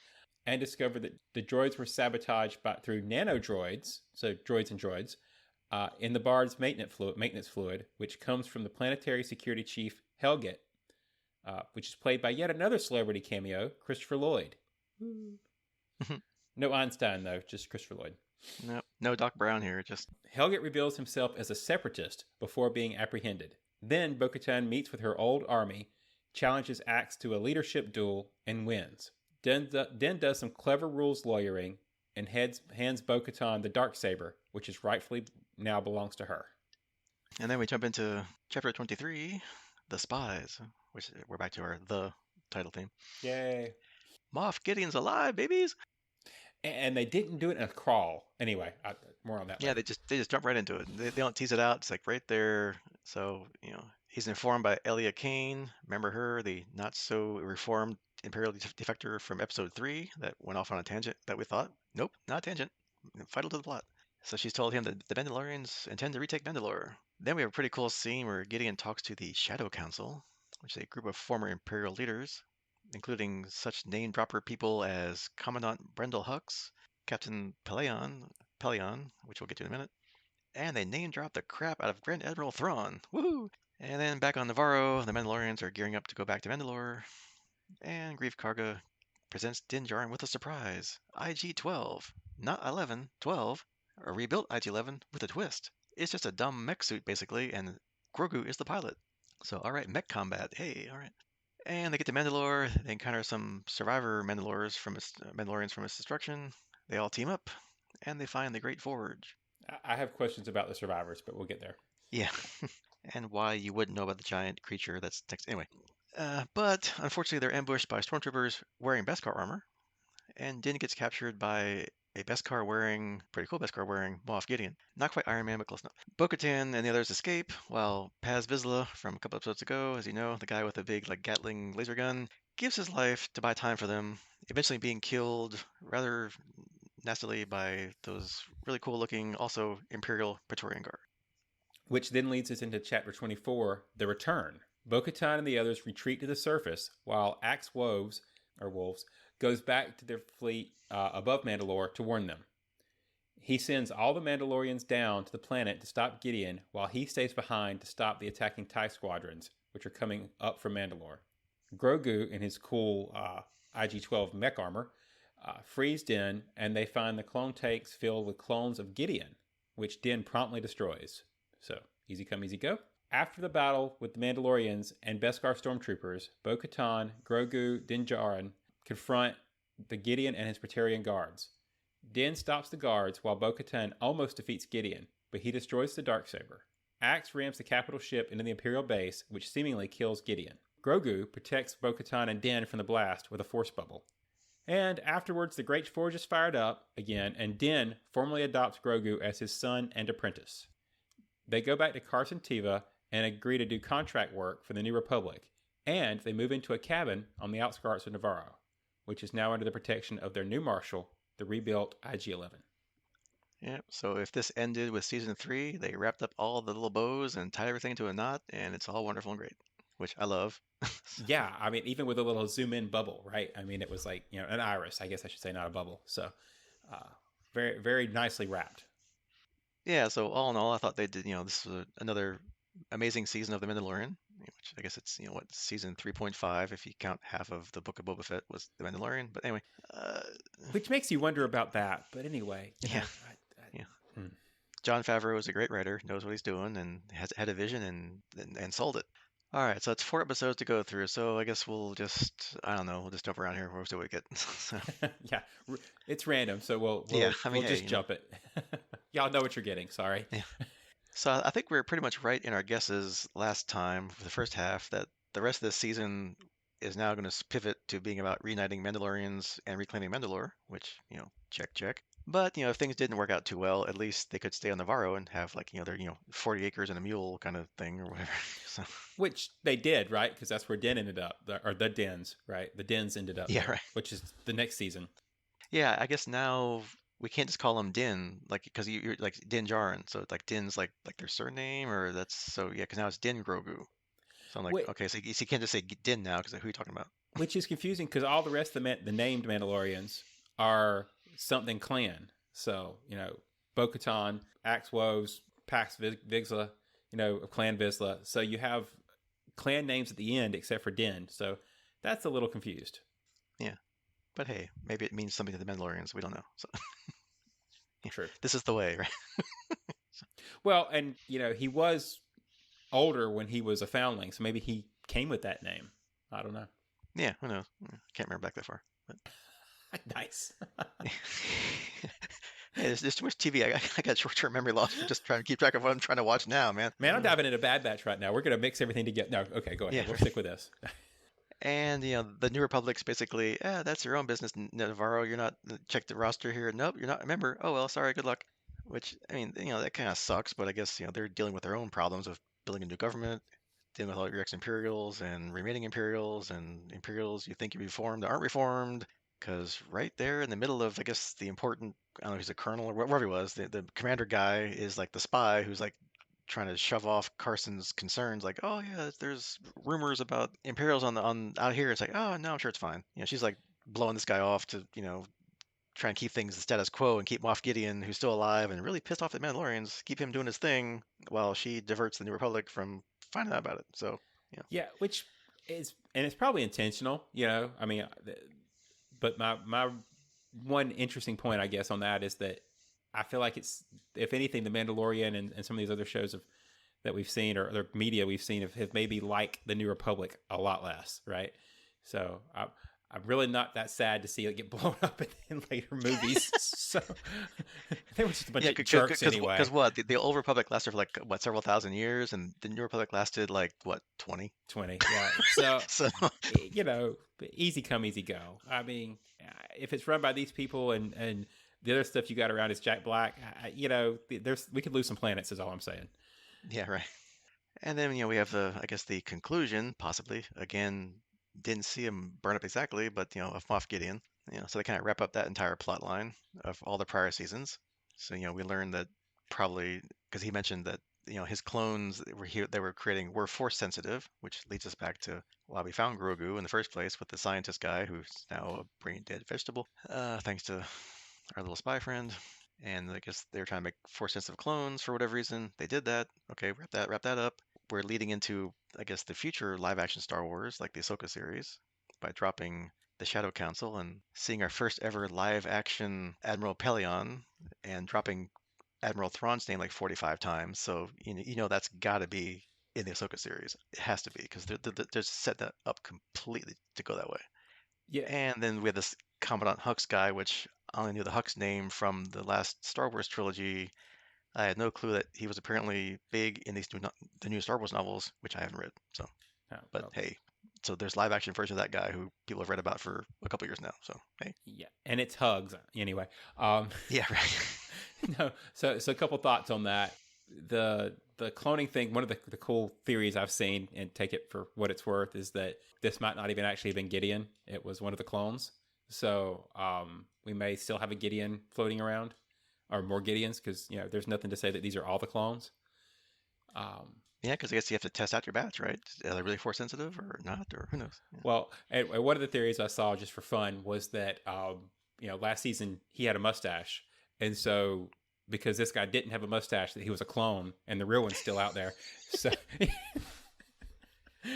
S2: And discovered that the droids were sabotaged through nanodroids, so droids and droids, in the bar's maintenance fluid, which comes from the planetary security chief Helget, which is played by yet another celebrity cameo, Christopher Lloyd. No Einstein, though, just Christopher Lloyd.
S1: No Doc Brown here, just...
S2: Helget reveals himself as a separatist before being apprehended. Then Bo-Katan meets with her old army, challenges Axe to a leadership duel, and wins. Din does some clever rules lawyering and hands Bo-Katan the Darksaber, which is rightfully now belongs to her.
S1: And then we jump into chapter 23, The Spies, which we're back to our The title theme.
S2: Yay.
S1: Moff Gideon's alive, babies!
S2: And they didn't do it in a crawl. Anyway, more on that
S1: Yeah,
S2: later.
S1: they just jump right into it. They don't tease it out. It's like right there. So, He's informed by Elia Kane. Remember her, the not so reformed Imperial defector from episode 3 that went off on a tangent that we thought, nope, not a tangent, vital to the plot. So she's told him that the Mandalorians intend to retake Mandalore. Then we have a pretty cool scene where Gideon talks to the Shadow Council, which is a group of former Imperial leaders, including such name-dropper people as Commandant Brendel Hux, Captain Pelion, which we'll get to in a minute, and they name-drop the crap out of Grand Admiral Thrawn. Woohoo! And then back on Navarro, the Mandalorians are gearing up to go back to Mandalore, and Grief Karga presents Din Djarin with a surprise. IG-12, not 11, 12, a rebuilt IG-11 with a twist. It's just a dumb mech suit, basically, and Grogu is the pilot. So, alright, mech combat, hey, alright. And they get to Mandalore, they encounter some survivor Mandalorians from its destruction. They all team up, and they find the Great Forge.
S2: I have questions about the survivors, but we'll get there.
S1: Yeah, and why you wouldn't know about the giant creature that's next. Anyway, but unfortunately, they're ambushed by stormtroopers wearing Beskar armor, and Din gets captured by a pretty cool Beskar wearing Moff Gideon. Not quite Iron Man, but close enough. Bo-Katan and the others escape, while Paz Vizsla from a couple episodes ago, as you know, the guy with the big like Gatling laser gun, gives his life to buy time for them, eventually being killed rather nastily by those really cool looking, also Imperial Praetorian Guard.
S2: Which then leads us into Chapter 24, The Return. Bo-Katan and the others retreat to the surface, while Axe Wolves goes back to their fleet above Mandalore to warn them. He sends all the Mandalorians down to the planet to stop Gideon, while he stays behind to stop the attacking TIE squadrons, which are coming up from Mandalore. Grogu, in his cool IG-12 mech armor, frees Din, and they find the clone tanks filled with clones of Gideon, which Din promptly destroys. So, easy come, easy go. After the battle with the Mandalorians and Beskar stormtroopers, Bo-Katan, Grogu, Din Djarin confront the Gideon and his Praetorian guards. Din stops the guards while Bo-Katan almost defeats Gideon, but he destroys the Darksaber. Axe rams the capital ship into the Imperial base, which seemingly kills Gideon. Grogu protects Bo-Katan and Din from the blast with a force bubble. And afterwards, the Great Forge is fired up again, and Din formally adopts Grogu as his son and apprentice. They go back to Carson Teva and agree to do contract work for the New Republic, and they move into a cabin on the outskirts of Navarro, which is now under the protection of their new marshal, the rebuilt IG-11.
S1: Yeah, so if this ended with season 3, they wrapped up all the little bows and tied everything to a knot, and it's all wonderful and great, which I love.
S2: Yeah, I mean, even with a little zoom in bubble, right? I mean, it was like, an iris, I guess I should say, not a bubble. So, very, very nicely wrapped.
S1: Yeah, so all in all, I thought they did, this was another amazing season of The Mandalorian, which I guess it's, season 3.5 if you count half of the Book of Boba Fett was The Mandalorian. But anyway.
S2: Which makes you wonder about that. But anyway.
S1: Yeah. Jon Favreau is a great writer, knows what he's doing, and had a vision and sold it. All right, so it's 4 episodes to go through. So I guess we'll just jump around here. We'll see what we get. So.
S2: Yeah, it's random, so we'll just jump it. Y'all know what you're getting. Sorry.
S1: Yeah. So I think we were pretty much right in our guesses last time for the first half that the rest of this season is now going to pivot to being about reuniting Mandalorians and reclaiming Mandalore, which, check. But, if things didn't work out too well, at least they could stay on Navarro and have their, 40 acres and a mule kind of thing or whatever. So.
S2: Which they did, right? Because that's where Din ended up, or the Dins, right? The Dins ended up.
S1: Yeah,
S2: there,
S1: right.
S2: Which is the next season.
S1: Yeah, I guess now we can't just call him Din, because you're like Din Djarin, so like Din's like their surname, or that's so yeah, because now it's Din Grogu. So I'm like, okay, so you can't just say Din now, because who are you talking about?
S2: Which is confusing, because all the rest of the named Mandalorians are something clan. So, Bo-Katan, Axe Woves, Pax Vizsla, Clan Vizsla. So you have clan names at the end except for Din. So that's a little confused.
S1: Yeah. But hey, maybe it means something to the Mandalorians. We don't know. So
S2: yeah, true.
S1: This is the way, right?
S2: Well, and he was older when he was a foundling, so maybe he came with that name. I don't know.
S1: Yeah, who knows? Can't remember back that far. But...
S2: Nice.
S1: Hey, there's too much TV. I got short-term memory loss for just trying to keep track of what I'm trying to watch now, man.
S2: Man, I'm diving into Bad Batch right now. We're going to mix everything together. No, okay, go ahead. Yeah. We'll stick with this.
S1: And, the New Republic's basically, that's your own business, Navarro. You're not, check the roster here. Nope, you're not a member. Oh, well, sorry, good luck. Which, I mean, that kind of sucks, but I guess, they're dealing with their own problems of building a new government. dealing with all your ex-Imperials and remaining Imperials and Imperials you think you reformed that aren't reformed. Because right there in the middle of, I guess, the important, I don't know if he's a colonel or wherever he was, the commander guy is like the spy who's like trying to shove off Carson's concerns, like, oh yeah, there's rumors about Imperials on out here. It's like, oh no, I'm sure it's fine. She's like blowing this guy off to, try and keep things the status quo and keep Moff Gideon, who's still alive and really pissed off at Mandalorians, keep him doing his thing while she diverts the New Republic from finding out about it. So, yeah.
S2: Yeah, which is, and it's probably intentional, I mean, but my one interesting point, I guess, on that is that I feel like it's, if anything, the Mandalorian and some of these other shows that we've seen, or other media we've seen, have maybe like the New Republic a lot less, right? So I'm really not that sad to see it get blown up in later movies. So they were just a bunch
S1: Yeah,
S2: of jerks anyway.
S1: because what? The Old Republic lasted for like, what, several thousand years, and the New Republic lasted like, what, 20?
S2: 20, yeah. So,
S1: So,
S2: easy come, easy go. I mean, if it's run by these people and the other stuff you got around is Jack Black, we could lose some planets, is all I'm saying.
S1: yeah, right. And then, we have I guess the conclusion, possibly. Again, didn't see him burn up exactly, but, of Moff Gideon. So they kind of wrap up that entire plot line of all the prior seasons. So, we learned that probably, because he mentioned that, his clones that they were creating were force sensitive, which leads us back to why we found Grogu in the first place with the scientist guy who's now a brain dead vegetable, thanks to our little spy friend. And I guess they were trying to make force sensitive clones for whatever reason. They did that. Okay, wrap that up. We're leading into, I guess, the future live action Star Wars, like the Ahsoka series, by dropping the Shadow Council and seeing our first ever live action Admiral Pelion and dropping Admiral Thrawn's name like 45 times. So that's got to be in the Ahsoka series. It has to be because they're set that up completely to go that way.
S2: Yeah,
S1: And then we have this Commandant Hux guy, which I only knew the Hux name from the last Star Wars trilogy. I had no clue that he was apparently big in the new Star Wars novels, which I haven't read. So,
S2: no,
S1: but
S2: well,
S1: hey, so there's live action version of that guy who people have read about for a couple years now. So hey,
S2: yeah, and it's hugs anyway. Um,
S1: yeah, right.
S2: no, so a couple thoughts on that. The cloning thing. One of the cool theories I've seen, and take it for what it's worth, is that this might not even actually have been Gideon. It was one of the clones. So we may still have a Gideon floating around, or more Gideons, because there's nothing to say that these are all the clones.
S1: Yeah, because I guess you have to test out your batch, right? Are they really force sensitive or not, or who knows? Yeah.
S2: Well, and one of the theories I saw just for fun was that last season he had a mustache, and so because this guy didn't have a mustache, that he was a clone, and the real one's still out there. So,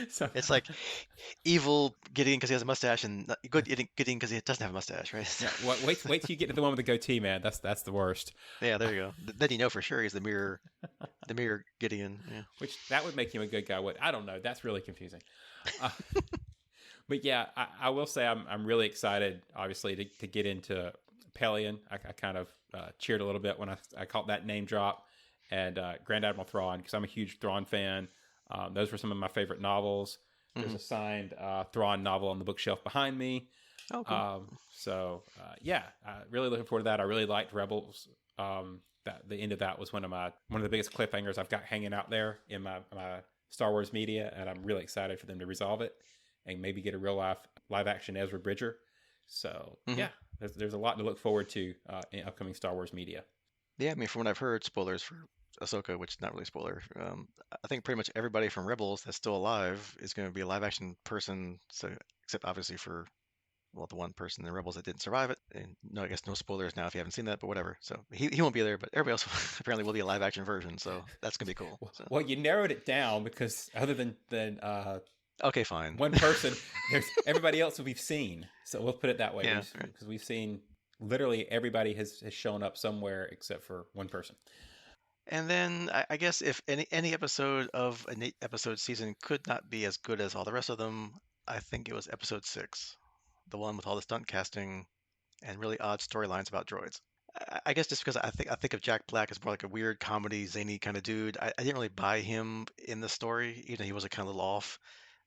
S2: so
S1: It's like evil Gideon because he has a mustache, and good Gideon because he doesn't have a mustache, right?
S2: yeah, wait till you get to the one with the goatee, man. That's the worst.
S1: Yeah, there you go. Then you know for sure he's the mirror Gideon. Yeah.
S2: Which that would make him a good guy. What, I don't know. That's really confusing. Uh, but yeah, I will say I'm really excited, obviously, to get into Pelion. I kind of cheered a little bit when I caught that name drop, and Grand Admiral Thrawn, because I'm a huge Thrawn fan. Those were some of my favorite novels. There's a signed Thrawn novel on the bookshelf behind me.
S1: Oh, cool.
S2: Yeah, really looking forward to that. I really liked Rebels. That the end of that was one of the biggest cliffhangers I've got hanging out there in my Star Wars media, and I'm really excited for them to resolve it and maybe get a real live action Ezra Bridger. So yeah, there's a lot to look forward to in upcoming Star Wars media.
S1: Yeah, I mean, from what I've heard, spoilers for Ahsoka, which is not really a spoiler. I think pretty much everybody from Rebels that's still alive is going to be a live action person. So, except obviously for the one person in Rebels that didn't survive it. And no, I guess no spoilers now if you haven't seen that, but whatever. So he won't be there, but everybody else apparently will be a live action version. So that's gonna be cool. So.
S2: Well, you narrowed it down because other than
S1: okay, fine.
S2: One person, there's everybody else that we've seen. So we'll put it that way.
S1: Yeah,
S2: because we've seen literally everybody has shown up somewhere except for one person.
S1: And then I guess if any episode of an 8-episode season could not be as good as all the rest of them, I think it was episode 6, the one with all the stunt casting and really odd storylines about droids. I guess just because I think of Jack Black as more like a weird comedy, zany kind of dude. I didn't really buy him in the story, even though he was a kind of little off.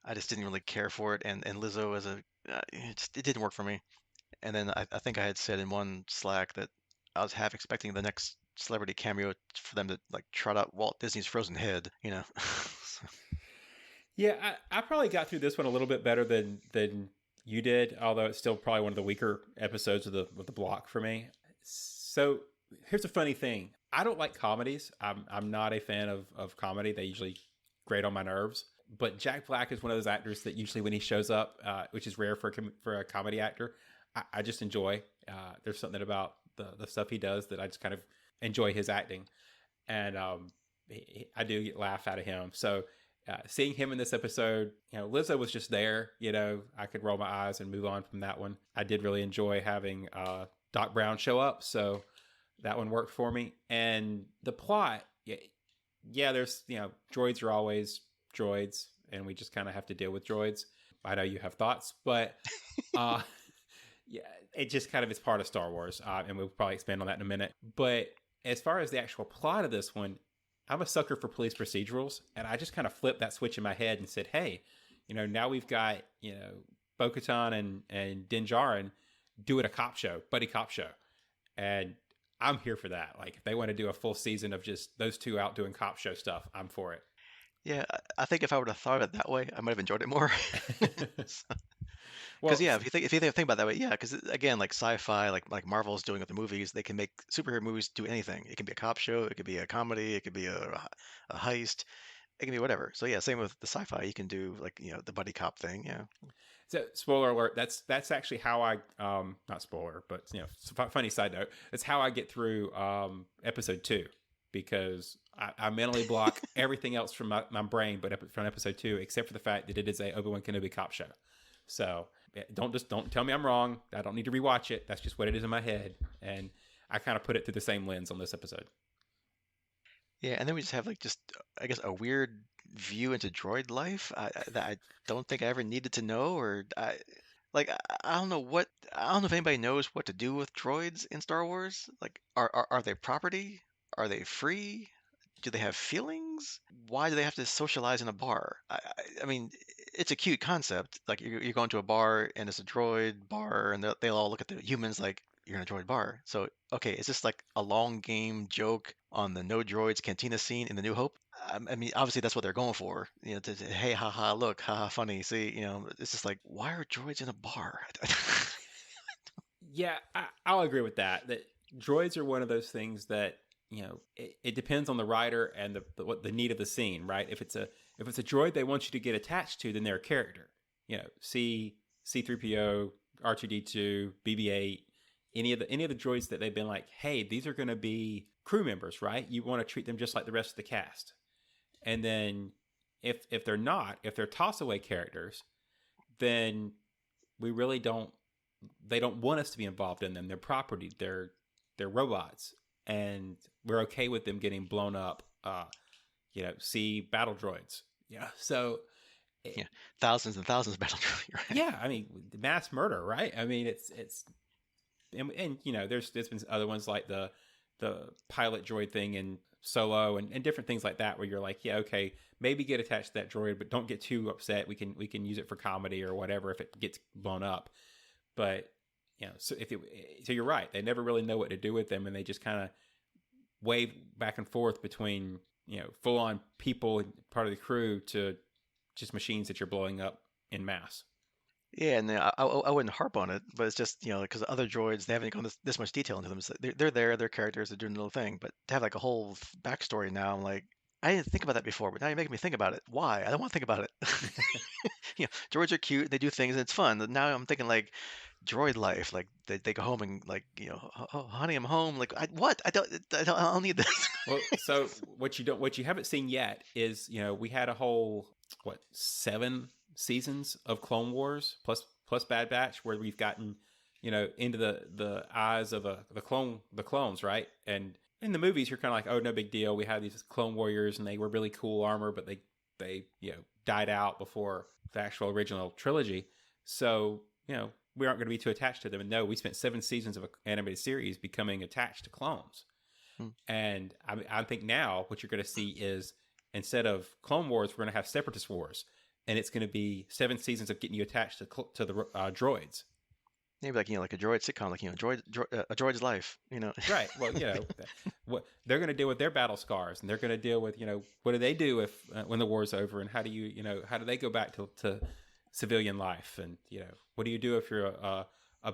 S1: I just didn't really care for it. And Lizzo as it didn't work for me. And then I think I had said in one Slack that I was half expecting the next celebrity cameo for them to like trot out Walt Disney's frozen head, So.
S2: Yeah, I probably got through this one a little bit better than you did, although it's still probably one of the weaker episodes of the block for me. So here's a funny thing: I don't like comedies. I'm not a fan of comedy. They usually grate on my nerves. But Jack Black is one of those actors that usually when he shows up, which is rare for a comedy actor, I just enjoy. There's something about the stuff he does that I just kind of enjoy his acting, and I do get laugh out of him. So seeing him in this episode, Lizzo was just there. I could roll my eyes and move on from that one. I did really enjoy having Doc Brown show up, so that one worked for me. And the plot, yeah, there's droids are always droids, and we just kind of have to deal with droids. I know you have thoughts, but yeah, it just kind of is part of Star Wars, and we'll probably expand on that in a minute. But as far as the actual plot of this one, I'm a sucker for police procedurals, and I just kind of flipped that switch in my head and said, hey, now we've got, Bo-Katan and Din Djarin doing a cop show, buddy cop show. And I'm here for that. Like, if they want to do a full season of just those two out doing cop show stuff, I'm for it.
S1: Yeah, I think if I would have thought of it that way, I might have enjoyed it more. Because
S2: Well,
S1: yeah, if you think about it that way, yeah. Because again, like sci-fi, like Marvel's doing with the movies, they can make superhero movies do anything. It can be a cop show, it could be a comedy, it could be a heist, it can be whatever. So yeah, same with the sci-fi. You can do like the buddy cop thing. Yeah.
S2: so spoiler alert, that's actually how I not spoiler, but funny side note, it's how I get through episode 2, because I mentally block everything else from my brain but from episode 2, except for the fact that it is a Obi-Wan Kenobi cop show. So don't tell me I'm wrong. I don't need to rewatch it. That's just what it is in my head, and I kind of put it through the same lens on this episode.
S1: Yeah, and then we just have like just I guess a weird view into droid life that I don't think I ever needed to know, or I don't know I don't know if anybody knows what to do with droids in Star Wars. Like, are they property? Are they free? Do they have feelings? Why do they have to socialize in a bar? I mean, it's a cute concept. Like you're going to a bar and it's a droid bar, and they'll all look at the humans like you're in a droid bar. So, okay, is this like a long game joke on the No Droids Cantina scene in The New Hope? I mean, obviously that's what they're going for. Hey, haha, look, haha, funny. See, it's just like, why are droids in a bar?
S2: Yeah, I'll agree with that. That droids are one of those things that it depends on the writer and what the need of the scene, right? If it's a droid they want you to get attached to, then they're a character. C3PO, R2D2, BB-8, any of the droids that they've been like, hey, these are going to be crew members, right? You want to treat them just like the rest of the cast. And then if they're not, if they're toss away characters, then we really don't. They don't want us to be involved in them. They're property. They're robots, and we're okay with them getting blown up. See battle droids. Yeah. So
S1: Yeah, thousands and thousands of battle droids. Right?
S2: yeah, I mean mass murder, right? I mean it's and there's been other ones like the pilot droid thing in Solo and different things like that where you're like, yeah, okay, maybe get attached to that droid, but don't get too upset. We can use it for comedy or whatever if it gets blown up. But so you're right. They never really know what to do with them, and they just kind of wave back and forth between full on people and part of the crew to just machines that you're blowing up in mass.
S1: Yeah, and I wouldn't harp on it, but it's just because other droids they haven't gone this much detail into them. So they're there, they're characters, they're doing a little thing, but to have like a whole backstory now, I'm like, I didn't think about that before, but now you're making me think about it. Why? I don't want to think about it. Droids are cute, they do things, and it's fun. Now I'm thinking like droid life, like they go home and like oh, honey, I'm home. Like what? I don't need this.
S2: Well, so what you haven't seen yet is we had a whole 7 seasons of Clone Wars plus Bad Batch where we've gotten into the eyes of the clones, right? And in the movies you're kind of like, oh, no big deal. We had these clone warriors and they were really cool armor, but they died out before the actual original trilogy. So we aren't going to be too attached to them. And no, we spent 7 seasons of an animated series becoming attached to clones.
S1: Hmm.
S2: And I think now what you're going to see is instead of Clone Wars, we're going to have Separatist Wars. And it's going to be 7 seasons of getting you attached to the droids.
S1: Maybe like like a droid sitcom, like a droid's life.
S2: Right. Well, what they're going to deal with their battle scars, and they're going to deal with what do they do if when the war's over, and how do how do they go back to civilian life, and what do you do if you're a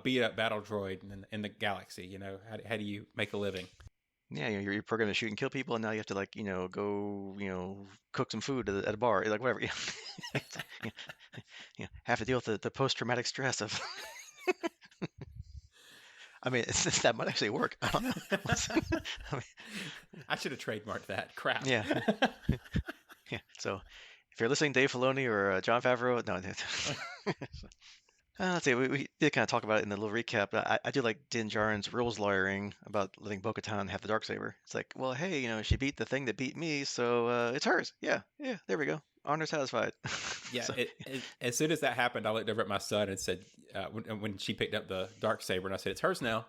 S2: beat up battle droid in the galaxy? How do you make a living?
S1: Yeah, you're programmed to shoot and kill people, and now you have to like go cook some food at a bar, like whatever. You have to deal with the post-traumatic stress of. I mean, that might actually work. I don't know. I mean,
S2: I should have trademarked that. Crap.
S1: yeah, yeah. So if you're listening, Dave Filoni or John Favreau, no. Let's see. We did kind of talk about it in the little recap. But I do like Din Djarin's rules lawyering about letting Bo-Katan have the Darksaber. It's like, well, hey, she beat the thing that beat me, so it's hers. Yeah, there we go. Honor satisfied.
S2: Yeah.
S1: So,
S2: As soon as that happened, I looked over at my son and said, when she picked up the Darksaber, and I said, it's hers now.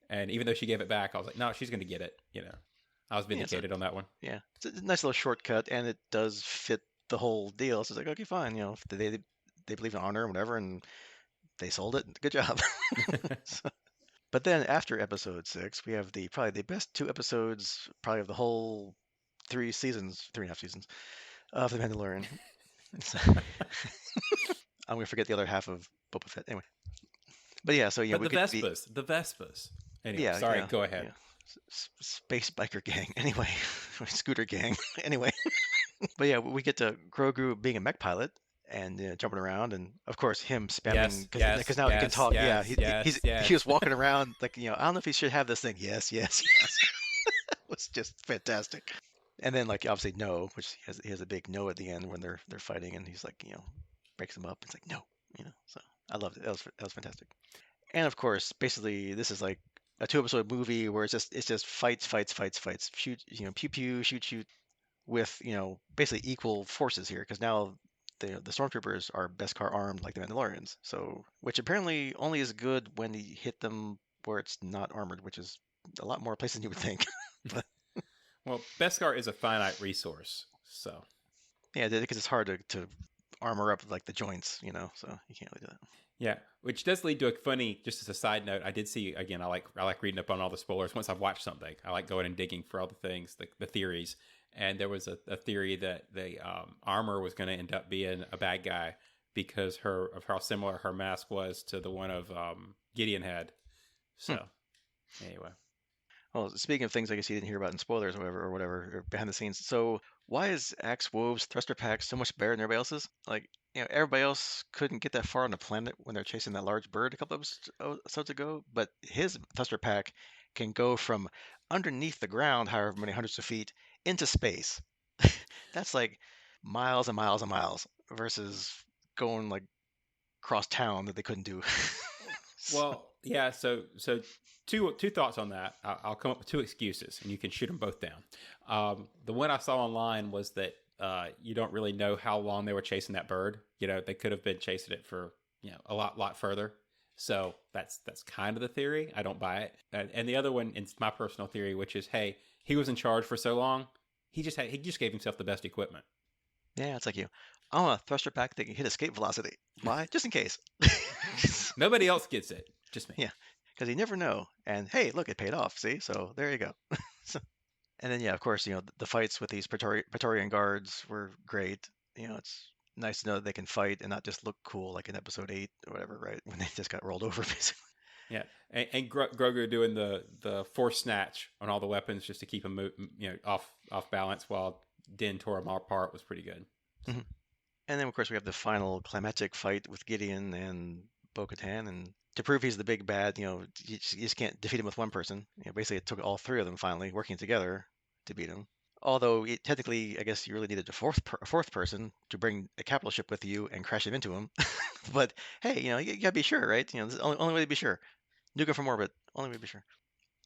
S2: And even though she gave it back, I was like, no, she's going to get it. I was vindicated on that one.
S1: yeah, it's a nice little shortcut, and it does fit the whole deal. So it's like, okay, fine. If they believe in honor and whatever, and they sold it. Good job. So, but then after episode 6, we have probably the best 2 episodes probably of the whole 3.5 seasons of The Mandalorian. So, I'm gonna forget the other half of Boba Fett anyway. But yeah, so
S2: But
S1: we
S2: the Vespas. Anyway,
S1: yeah,
S2: sorry, go ahead.
S1: Yeah. Space biker gang anyway, scooter gang anyway. But yeah, we get to Grogu being a mech pilot and jumping around, and of course him spamming because now he can talk. He was walking around like I don't know if he should have this thing. Yes. It was just fantastic. And then like obviously no, which he has a big no at the end when they're fighting, and he's like breaks him up. It's like no, So I loved it. That was fantastic. And of course, basically this is like a 2-episode movie where it's just fights, shoot, pew pew, shoot, with basically equal forces here, because now the stormtroopers are Beskar armed like the Mandalorians. So which apparently only is good when you hit them where it's not armored, which is a lot more places than you would think. But
S2: Well, Beskar is a finite resource, so
S1: yeah, because it's hard to armor up like the joints, so you can't really do that.
S2: yeah, which does lead to a funny. Just as a side note, I did see again. I like reading up on all the spoilers. Once I've watched something, I like going and digging for all the things, the theories. And there was a theory that the armor was going to end up being a bad guy because of how similar her mask was to the one of Gideon had. So anyway.
S1: Well, speaking of things I guess you didn't hear about in spoilers or whatever, or behind the scenes. So why is Axe Wove's thruster pack so much better than everybody else's? Like, everybody else couldn't get that far on the planet when they're chasing that large bird a couple of episodes ago, but his thruster pack can go from underneath the ground, however many hundreds of feet, into space. That's like miles and miles and miles versus going like across town that they couldn't do.
S2: Well, yeah. So two thoughts on that. I'll come up with 2 excuses, and you can shoot them both down. The one I saw online was that you don't really know how long they were chasing that bird. They could have been chasing it for a lot further. So that's kind of the theory. I don't buy it. And the other one, it's my personal theory, which is, hey, he was in charge for so long, he just gave himself the best equipment.
S1: Yeah, it's like I want a thruster pack that can hit escape velocity. Why? Just in case.
S2: Nobody else gets it. Just me.
S1: Yeah, because you never know. And hey, look, it paid off. See, so there you go. And then yeah, of course, the fights with these Praetorian guards were great. It's nice to know that they can fight and not just look cool like in episode 8 or whatever, right? When they just got rolled over, basically.
S2: Yeah, and Grogu doing the force snatch on all the weapons just to keep them off balance while Din tore them all apart was pretty good.
S1: Mm-hmm. And then of course we have the final climactic fight with Gideon and Bo-Katan, and to prove he's the big bad, you just can't defeat him with one person. Basically it took all 3 of them finally working together to beat him. Although technically, I guess you really needed a fourth person to bring a capital ship with you and crash him into him. But hey, you gotta be sure, right? This is the only way to be sure. Nuke him from orbit, only way to be sure.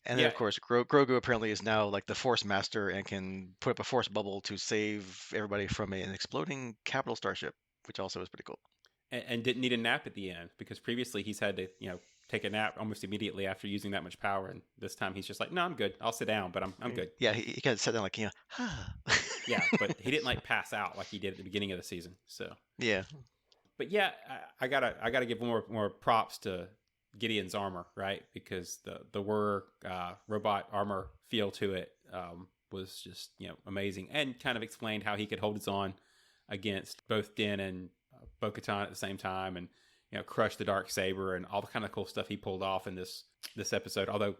S1: And then of course, Grogu apparently is now like the Force Master and can put up a Force bubble to save everybody from an exploding capital starship, which also is pretty cool.
S2: And didn't need a nap at the end, because previously he's had to take a nap almost immediately after using that much power, and this time he's just like, no, I'm good. I'll sit down, but I'm good.
S1: Yeah, he kind of sat down like
S2: Yeah, but he didn't like pass out like he did at the beginning of the season. So
S1: yeah.
S2: But yeah, I gotta give more props to Gideon's armor, right? Because the Whir robot armor feel to it was just amazing, and kind of explained how he could hold his own against both Din and Bo-Katan at the same time, and crush the dark saber and all the kind of cool stuff he pulled off in this episode. Although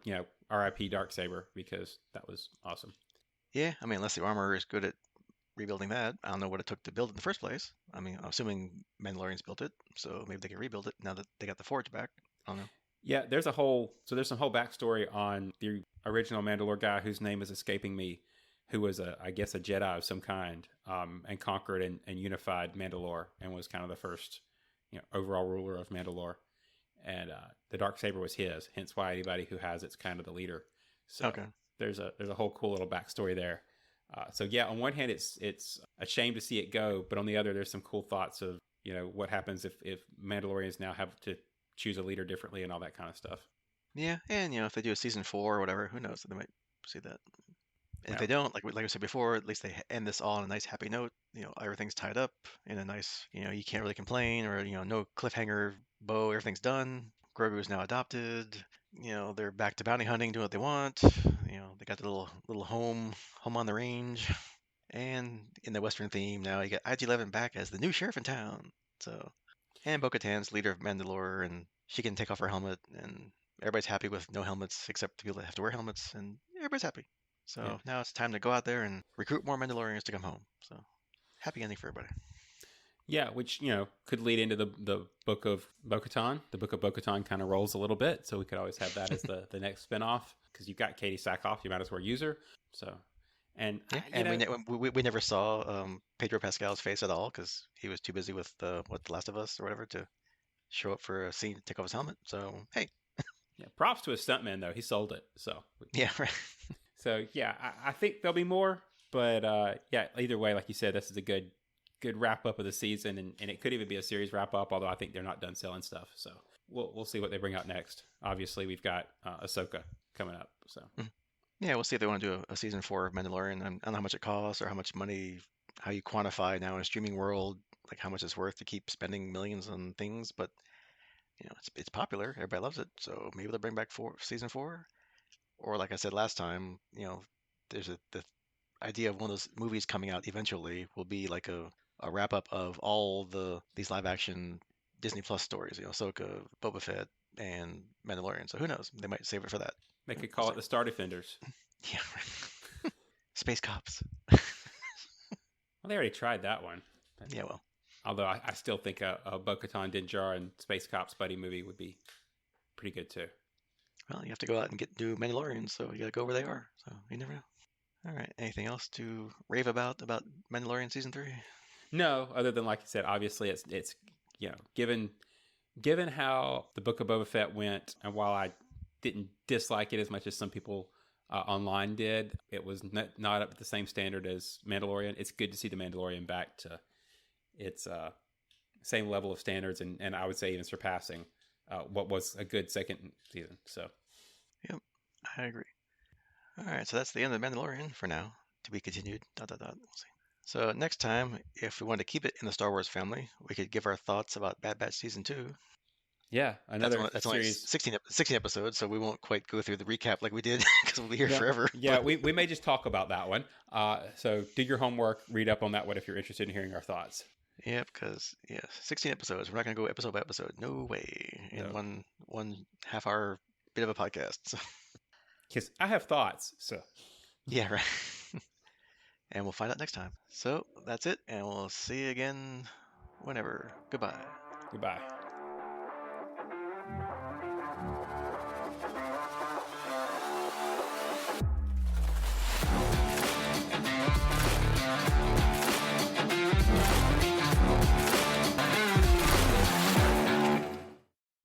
S2: R.I.P. Dark Saber, because that was awesome.
S1: Yeah, I mean, unless the armor is good at rebuilding that, I don't know what it took to build it in the first place. I mean, I'm assuming Mandalorians built it, so maybe they can rebuild it now that they got the forge back. I don't know.
S2: Yeah, there's some whole backstory on the original Mandalore guy whose name is escaping me, who was I guess a Jedi of some kind, and conquered and unified Mandalore, and was kind of the first overall ruler of Mandalore. And the dark saber was his, hence why anybody who has it's kind of the leader. So
S1: Okay.
S2: there's a whole cool little backstory there. So yeah, on one hand, it's a shame to see it go, but on the other, there's some cool thoughts of what happens if Mandalorians now have to choose a leader differently and all that kind of stuff.
S1: Yeah, and if they do a season 4 or whatever, who knows? They might see that. And if
S2: Yeah.
S1: they don't, like I said before, at least they end this all on a nice happy note. Everything's tied up in a nice, you can't really complain, or no cliffhanger bow. Everything's done. Grogu's now adopted. They're back to bounty hunting, doing what they want. They got the little home on the range. And in the Western theme now, you got IG-11 back as the new sheriff in town. So, and Bo-Katan's leader of Mandalore, and she can take off her helmet, and everybody's happy with no helmets except the people that have to wear helmets, and everybody's happy. So
S2: Yeah.
S1: now it's time to go out there and recruit more Mandalorians to come home. So happy ending for everybody.
S2: Yeah, which could lead into the book of Bo-Katan. The book of Bo-Katan kind of rolls a little bit, so we could always have that as the next spinoff, because you've got Katie Sackhoff, you might as well use her. So, and
S1: Yeah, and we never saw Pedro Pascal's face at all because he was too busy with The Last of Us or whatever to show up for a scene to take off his helmet. So hey,
S2: yeah, props to his stuntman though, he sold it. So
S1: yeah, right.
S2: So yeah, I think there'll be more, but yeah, either way, like you said, this is a good wrap up of the season, and it could even be a series wrap up. Although I think they're not done selling stuff, so we'll see what they bring out next. Obviously, we've got Ahsoka coming up, so
S1: Yeah, we'll see if they want to do a season 4 of Mandalorian. I don't know how much it costs or how much money, how you quantify now in a streaming world, like how much it's worth to keep spending millions on things. But it's popular. Everybody loves it. So maybe they'll bring back season 4. Or like I said last time, there's the idea of one of those movies coming out eventually will be like a wrap up of all these live action Disney Plus stories. Ahsoka, Boba Fett, and Mandalorian. So who knows? They might save it for that.
S2: they could call it the Star Defenders.
S1: Yeah. Space Cops.
S2: Well, they already tried that one.
S1: Yeah, well.
S2: Although I still think a Bo-Katan, Din Djarin, and Space Cops buddy movie would be pretty good too.
S1: Well, you have to go out and get new Mandalorians, so you got to go where they are. So you never know. All right. Anything else to rave about Mandalorian season 3?
S2: No, other than like you said, obviously it's given how the Book of Boba Fett went, and while I didn't dislike it as much as some people online did, it was not up to the same standard as Mandalorian. It's good to see the Mandalorian back to its same level of standards, and I would say even surpassing what was a good second season. So,
S1: yep, I agree. All right, so that's the end of Mandalorian for now. To be continued. ... We'll see. So next time, if we want to keep it in the Star Wars family, we could give our thoughts about Bad Batch season 2.
S2: Yeah, another
S1: that's
S2: series.
S1: Only 16 episodes, so we won't quite go through the recap like we did because we'll be here forever.
S2: Yeah, we may just talk about that one. So do your homework, read up on that one if you're interested in hearing our thoughts.
S1: Yep, because 16 episodes. We're not going to go episode by episode. No way. In one half-hour bit of a podcast. So.
S2: Because I have thoughts. So.
S1: Yeah, right. And we'll find out next time. So that's it, and we'll see you again whenever. Goodbye.
S2: Goodbye.